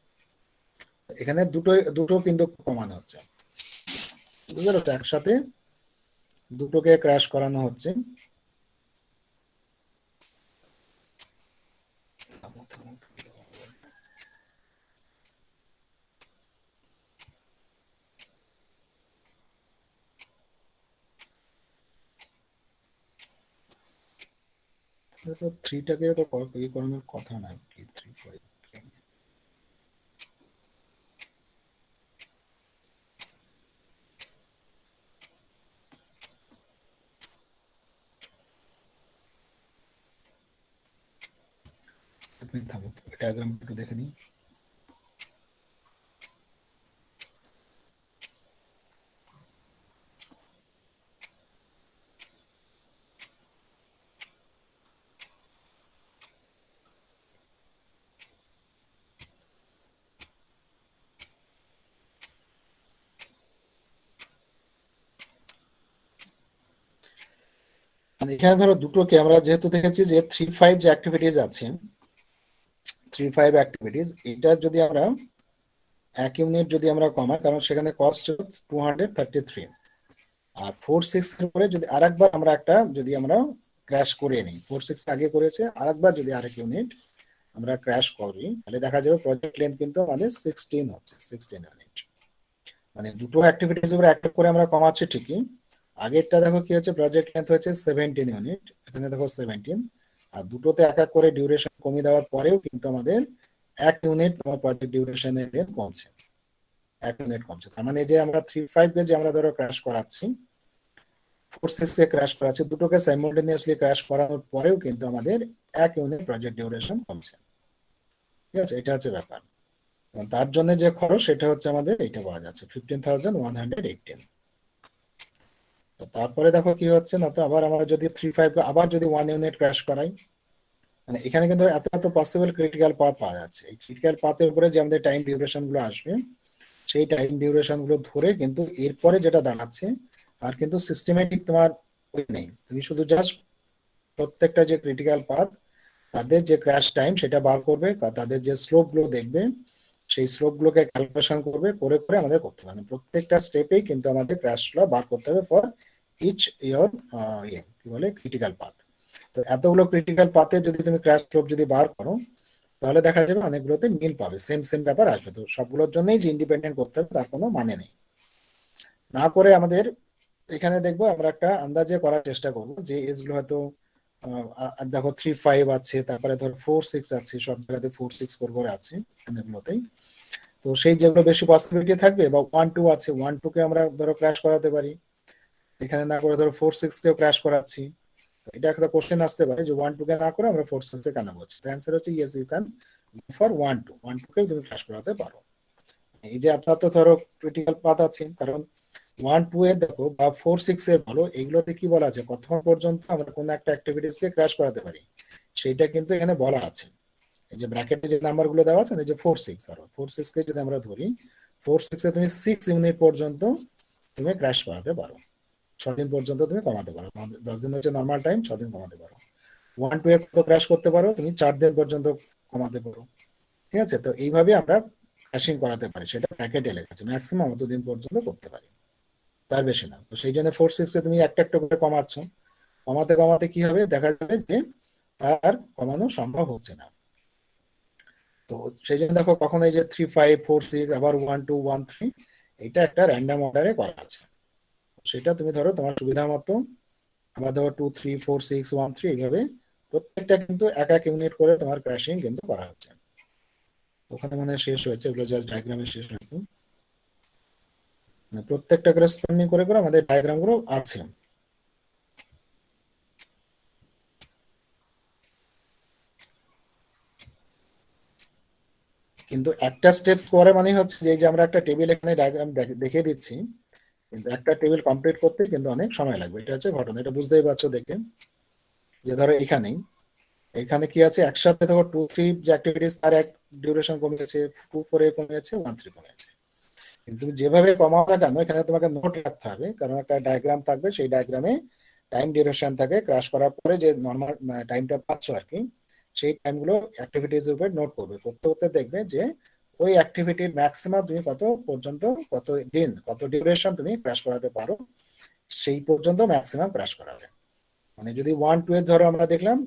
এখানে দুটো দুটো কিন্তু কমানো হচ্ছে, বুঝতে পারছো, একসাথে দুটোকে ক্র্যাশ করানো হচ্ছে। থ্রিটাকে তো ইয়ে করানোর কথা না কি, 3-5 আপনি থামো, ডায়াগ্রাম একটু দেখে নিন। এখানে ধরো দুটোকে আমরা যেহেতু দেখেছি যে 3-5 যে অ্যাক্টিভিটিস আছে, 3-5 অ্যাক্টিভিটিস, এটা যদি আমরা 1 ইউনিট যদি আমরা কমাই, কারণ সেখানে কস্ট 233, আর 4-6 এর পরে যদি আরেকবার আমরা একটা যদি আমরা ক্র্যাশ করে নিই, 4-6 আগে করেছে, আরেকবার যদি আরেক ইউনিট আমরা ক্র্যাশ করি, তাহলে দেখা যাবে প্রজেক্ট লেন্থ কিন্তু আমাদের 16 হচ্ছে, 16 ইউনিট। মানে দুটো অ্যাক্টিভিটিস উপরে এক এক করে আমরা কমাচ্ছি ঠিকই। আগেরটা দেখো কি হচ্ছে, প্রজেক্ট লেন্থ হচ্ছে 17 ইউনিট, এখানে দেখো 17, আর দুটোতে এক এক করে ডিউরেশন কমিয়ে দেওয়ার পরেও কিন্তু আমাদের 1 ইউনিট তোমার প্রজেক্ট ডিউরেশনের লেন্থ কমছে, 1 ইউনিট কমছে। তার মানে যে আমরা 3-5 কে যে আমরা ধরো ক্র্যাশ করাচ্ছি, 4-6 কে ক্র্যাশ করাচ্ছি, দুটোকে সাইমultaneously ক্র্যাশ করানোর পরেও কিন্তু আমাদের 1 ইউনিট প্রজেক্ট ডিউরেশন কমছে। ঠিক আছে, এটা হচ্ছে ব্যাপার। তার জন্য যে খরচ সেটা হচ্ছে আমাদের এইটা পাওয়া যাচ্ছে 15,118। তারপরে দেখো কি হচ্ছে না, তো আবার আমরা যদি 3-5 আবার যদি 1 ইউনিট ক্র্যাশ করাই, মানে এখানে কিন্তু এত এত পসিবল ক্রিটিক্যাল পাথ পাওয়া যাচ্ছে। এই ক্রিটিক্যাল পাথের উপরে যে আমাদের টাইম ডিউরেশন গুলো আসবে, সেই টাইম ডিউরেশন গুলো ধরে কিন্তু এরপরে যেটা দাঁড়াচ্ছে, আর কিন্তু সিস্টেমেটিক তোমার ওই নেই, তুমি শুধু জাস্ট প্রত্যেকটা যে ক্রিটিক্যাল পাথ তাদের যে ক্র্যাশ টাইম সেটা বার করবে, বা তাদের যে স্লোপ গুলো দেখবে সেই স্লোপ গুলোকে ক্যালকুলেশন করবে, করে করে আমাদের করতে হবে। মানে প্রত্যেকটা স্টেপেই কিন্তু আমাদের ক্র্যাশগুলো বার করতে হবে ফর ইচ ইয়ার কি বলে ক্রিটিক্যাল পাথ। তো এতগুলো ক্রিটিক্যাল পাথে যদি তুমি ক্র্যাশ স্লোপ যদি বার করো, তাহলে দেখা যাবে অনেকগুলোতে মিল পাবে, সেম সেম ব্যাপার আসবে। তো সবগুলোর জন্যই যে ইন্ডিপেন্ডেন্ট করতে হবে তার কোনো মানে নেই। না করে আমাদের এখানে দেখবো আমরা একটা আন্দাজে করার চেষ্টা করবো যে এজগুলো হয়তো দেখো 3-5 আছে, তারপরে ধর 4-6 আছে, সব জায়গাতে 4-6 করে আছে অনেকগুলোতেই। তো সেই যেগুলো বেশি পসিবিলিটি থাকবে, বা 1-2 আছে, 1-2 কে আমরা ধরো ক্র্যাশ করাতে পারি, এখানে না করে ধরো 4-6 কেও ক্র্যাশ করাচ্ছি। এটা একটা কোশ্চেন আসতে পারে যে 1-2 কে না করে আমরা 4-6 কে কেন করছি। অ্যান্সার হচ্ছে ইয়েস, ইউ ক্যান ফর 1-2, 1-2 কে তুমি ক্র্যাশ করাতে পারো। এই যে এত এত ধরো ক্রিটিক্যাল পাথ আছে, কারণ 1-2 এর দেখো বা 4-6 এর বলো, এগুলোতে কি বলা আছে, কতক্ষণ পর্যন্ত আমরা কোনো একটা অ্যাক্টিভিটিস কে ক্র্যাশ করাতে পারি সেইটা কিন্তু এখানে বলা আছে। এই যে ব্র্যাকেটে যে নাম্বার গুলো দেওয়া আছে, এই যে 4-6, ধরো 4-6 কে যদি আমরা ধরি, 4-6 এ তুমি 6 ইউনিট পর্যন্ত তুমি ক্র্যাশ করাতে পারো, 6 দিন পর্যন্ত তুমি কমাতে পারো। 10 দিন হচ্ছে নর্মাল টাইম, 6 দিন কমাতে পারো। 1-2 এর কত ক্র্যাশ করতে পারো তুমি, 4 দিন পর্যন্ত কমাতে পারো। ঠিক আছে, তো এইভাবে আমরা ক্র্যাশিং করাতে পারি, সেটা প্যাকেটে লেখা আছে, ম্যাক্সিমাম অতদিন পর্যন্ত করতে পারি, তার বেশি না। তো সেই জন্য 4-6 কে তুমি একটা একটা করে কমাচ্ছ, কমাতে কমাতে কি হবে, দেখা যাবে যে তার কমানো সম্ভব হচ্ছে না। তো সেই জন্য দেখো কখন এই যে 3-5-4-6 আবার 1-2-1-3, এটা একটা র্যান্ডম অর্ডারে করা আছে। সেটা তুমি ধরো তোমার সুবিধা মতো, আবার ধরো 2-3-4-6-1-3 এইভাবে প্রত্যেকটা কিন্তু এক এক ইউনিট করে তোমার ক্র্যাশিং কিন্তু করা হচ্ছে। ওখানে মানে শেষ হয়েছে, এগুলো জাস্ট ডায়াগ্রামে শেষ হয়েছে, মানে প্রত্যেকটা করেসপন্ডিং করে করে আমাদের ডায়াগ্রাম গুলো আছে। কিন্তু একটা স্টেপস করে মানে হচ্ছে যে এই যে আমরা একটা টেবিল এখানে ডায়াগ্রাম দেখিয়ে দিচ্ছি, কিন্তু একটা টেবিল কমপ্লিট করতে কিন্তু অনেক সময় লাগবে, এটা হচ্ছে ঘটনা, এটা বুঝতেই পারছো দেখে। যে ধরো এখানেই, এখানে কি আছে, একসাথে ধরো 2-3 যে অ্যাক্টিভিটিস তার এক ডিউরেশন কমেছে, 2-4 এ কমেছে, 1-3 কমেছে। কিন্তু যেভাবে কমাও না কেন, এখানে তোমাকে নোট রাখতে হবে, কারণ একটা ডায়াগ্রাম থাকবে, সেই ডায়াগ্রামে টাইম ডিউরেশন থাকে, ক্রাশ করার পরে যে নর্মাল টাইমটা পাচ্ছ আর কি, সেই টাইমগুলো অ্যাক্টিভিটিস এর উপর নোট করবে, করতে করতে দেখবে যে ওই অ্যাক্টিভিটির ম্যাক্সিমাম তুমি কত পর্যন্ত, কত দিন, কত ডিউরেশন তুমি ক্রাশ করাতে পারো, সেই পর্যন্ত ম্যাক্সিমাম ক্রাশ করাবে। মানে যদি 1-2 এর ধরো আমরা দেখলাম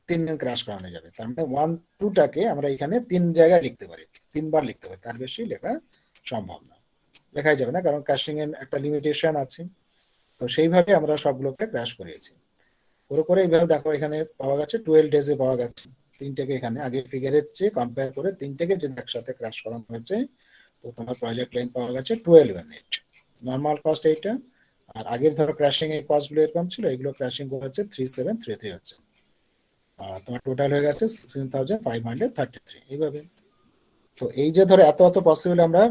3 দিন ক্রাশ করানো যাবে, তার মানে 1-2টাকে আমরা এখানে 3 জায়গায় লিখতে পারি, 3 বার লিখতে পারি, তার বেশি লেখা সম্ভব না, লেখাই যাবে না, কারণ ক্র্যাশিং এর একটা লিমিটেশন আছে। তো সেইভাবে আমরা সবগুলোকে ক্র্যাশ করিয়েছি, করে করে এইভাবে দেখো এখানে পাওয়া গেছে 12 ডেজে পাওয়া গেছে তিনটেকে, এখানে আগে ফিগারের চেয়ে কম্পেয়ার করে তিনটেকে যদি একসাথে ক্র্যাশ করানো হয়েছে, তো তোমার প্রজেক্ট লেন্থ পাওয়া গেছে 12 ইউনিট, নর্মাল কস্ট এইটা। আর আগের ধরো ক্র্যাশিং এর কস্ট গুলো এরকম ছিল, এগুলো ক্র্যাশিং করেছে 3733 হচ্ছে, আর তোমার টোটাল হয়ে গেছে 16,533 এইভাবে। তো এই যে ধরো এত এত পসিবল আমরা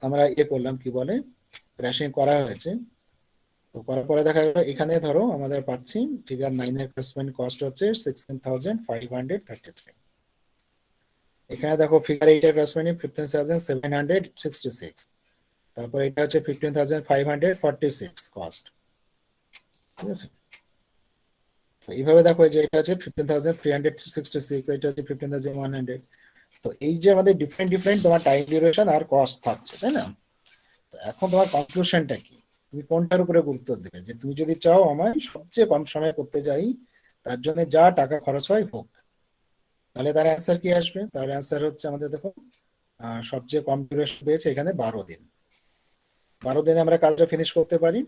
আমরা ইয়ে করলাম, কি বলে ক্র্যাশিং করা হয়েছে। তো করার পরে দেখা গেল এখানে ধরো আমাদের পাচ্ছি ফিগার 9 এর প্লেসমেন্ট কস্ট হচ্ছে 16,533। এখানে দেখো ফিগার 8 এর প্লেসমেন্ট 15,766, তারপর এটা হচ্ছে 15,546 কস্ট। ঠিক আছে, তো এইভাবে দেখো এই যে এটা হচ্ছে 15,366, এটা হচ্ছে 15,100। তো এই যে আমাদের ডিফারেন্ট ডিফারেন্ট তোমার টাইম ডিউরেশন আর কস্ট থাকছে, তাই না? তো এখন তোমার কনক্লুশনটা কি, তুমি কোনটার উপরে গুরুত্ব দেবে? যে তুমি যদি চাও আমার সবচেয়ে কম সময়ে করতে যাই, তার জন্য যা টাকা খরচ হয় হোক, তাহলে তার অ্যান্সার কি আসবে? তার অ্যান্সার হচ্ছে আমাদের দেখো সবচেয়ে কম ডিউরেশন পেয়েছে এখানে 12 দিন। 12 দিনে আমরা কাজটা ফিনিশ করতে পারি।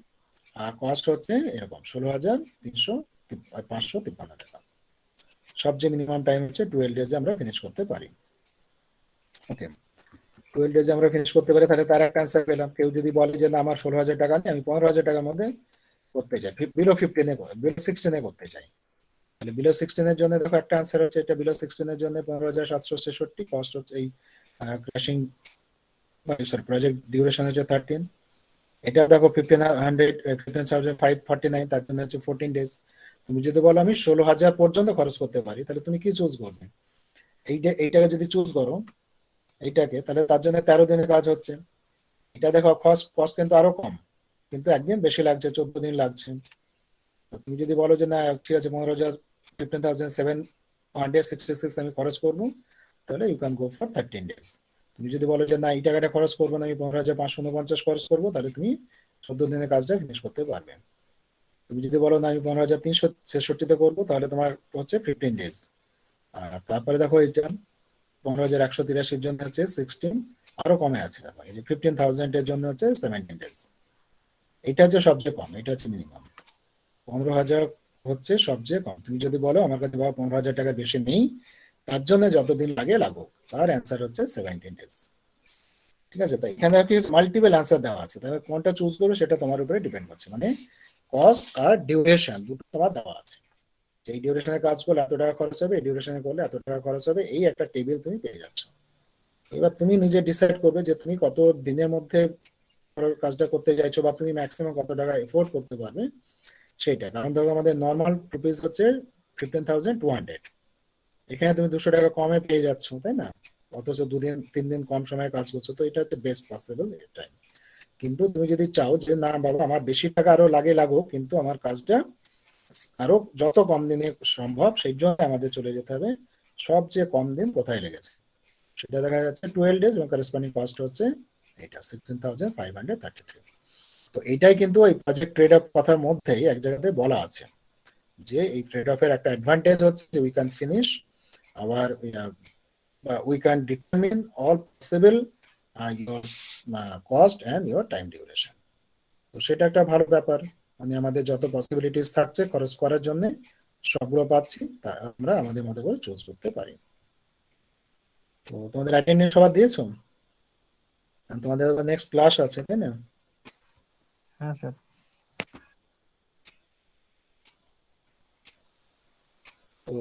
আর কস্ট হচ্ছে এরকম 16,553 টাকা। সবচেয়ে মিনিমাম টাইম হচ্ছে 12 ডেজে আমরা ফিনিশ করতে পারি। ওকে, 12 ডেজে আমরা ফিনিশ করতে পারি, তাহলে তার একটা অ্যান্সার পেলাম। কেউ যদি বলে যে না আমার 16,000 টাকা নেই, আমি 15,000 টাকার মধ্যে করতে চাই, বিলো 16 করতে চাই, তাহলে বিলো 16 জন্য দেখো একটা আনসার হচ্ছে এটা। বিলো 16 জন্য 15,766, কস্ট হচ্ছে এই ক্র্যাশিং, সরি প্রজেক্ট ডিউরেশন হচ্ছে 13। এটা দেখো 15,549, তার জন্য হচ্ছে 14 ডেজ। তুমি যদি বলো আমি 16,000 পর্যন্ত খরচ করতে পারি, তাহলে তুমি কি চুজ করবে? এইটাকে যদি চুজ করো এইটাকে, তাহলে তার জন্য 13 দিনের কাজ হচ্ছে। এটা দেখো কস্ট কস্ট কিন্তু আরো কম, কিন্তু একদিন বেশি লাগছে, 14 দিন লাগছে। তুমি যদি বলো যে না ঠিক আছে 15,766 আমি খরচ করবো, তাহলে you can go for 13 days. তুমি যদি বলো যে না এই টাকাটা খরচ করবো না, আমি 15,549 খরচ করবো, তাহলে তুমি 14 দিনের কাজটা ফিনিশ করতে পারবে। তুমি যদি বলো না আমি 15,366 করবো, তাহলে তোমার হচ্ছে 15 ডেজ। আর তারপরে দেখো এটা 15,183 জন্য হচ্ছে 16, আরো কমে আছে দেখো, এই যে 15,000 জন্য হচ্ছে 17 ডেজ। এটা হচ্ছে সবচেয়ে কম, এটা হচ্ছে মিনিমাম। 15,000 হচ্ছে সবচেয়ে কম। তুমি যদি বলো আমার কাছে বাবা 15,000 টাকা বেশি নেই, তার জন্য যতদিন লাগে লাগুক, তার অ্যান্সার হচ্ছে 17 ডেজ। ঠিক আছে, তাই এখানে কি মাল্টিপল অ্যান্সার দেওয়া আছে, তবে কোনটা চুজ করবে সেটা তোমার উপরে ডিপেন্ড করছে। মানে কস্ট আর ডিউরেশন দুটো তোমার দেওয়া আছে, যে এই ডিউরেশনের কাজ করলে এত টাকা খরচ হবে, এই ডিউরেশনে করলে এত টাকা খরচ হবে, এই একটা টেবিল তুমি পেয়ে যাচ্ছ। এবার তুমি নিজে ডিসাইড করবে যে তুমি কত দিনের মধ্যে কাজটা করতে চাইছো, বা তুমি ম্যাক্সিমাম কত টাকা এফোর্ড করতে পারবে সেইটা। কারণ ধরো আমাদের নর্মাল রুপিস হচ্ছে 15,200, এখানে তুমি 200 টাকা কমে পেয়ে যাচ্ছ, তাই না? অথচ 2 দিন 3 দিন কম সময়ে কাজ করছো, তো এটা হচ্ছে বেস্ট পসিবল টাইম। কিন্তু তুমি যদি চাও যে না বাবা আমার বেশি টাকা আরো লাগুক, কিন্তু আমার কাজটা আরো যত কম দিনে সম্ভব, সেই জন্য আমাদের চলে যেতে হবে সবচেয়ে কম দিন কোথায় লেগেছে, সেটা দেখা যাচ্ছে 12 ডেজ, এবং করেসপন্ডিং কস্ট হচ্ছে এটা 16,533। তো এটাই কিন্তু ওই প্রজেক্ট ট্রেড অফ কথার মধ্যেই এক জায়গাতে বলা আছে, যে এই ট্রেড অফের একটা অ্যাডভান্টেজ হচ্ছে যে we can finish hour, we can determine all possible your cost and your time duration. তো সেটা একটা ভালো ব্যাপার, মানে আমাদের যত পসিবিলিটিস থাকছে খরচ করার জন্য সবগুলো পাচ্ছি, তা আমরা আমাদের মতো করে চুজ করতে পারি। তো তোমাদের অ্যাটেন্ডেন্স সবার দিয়েছো? আর তোমাদের নেক্সট ক্লাস আছে, তাই না? হ্যাঁ স্যার। তো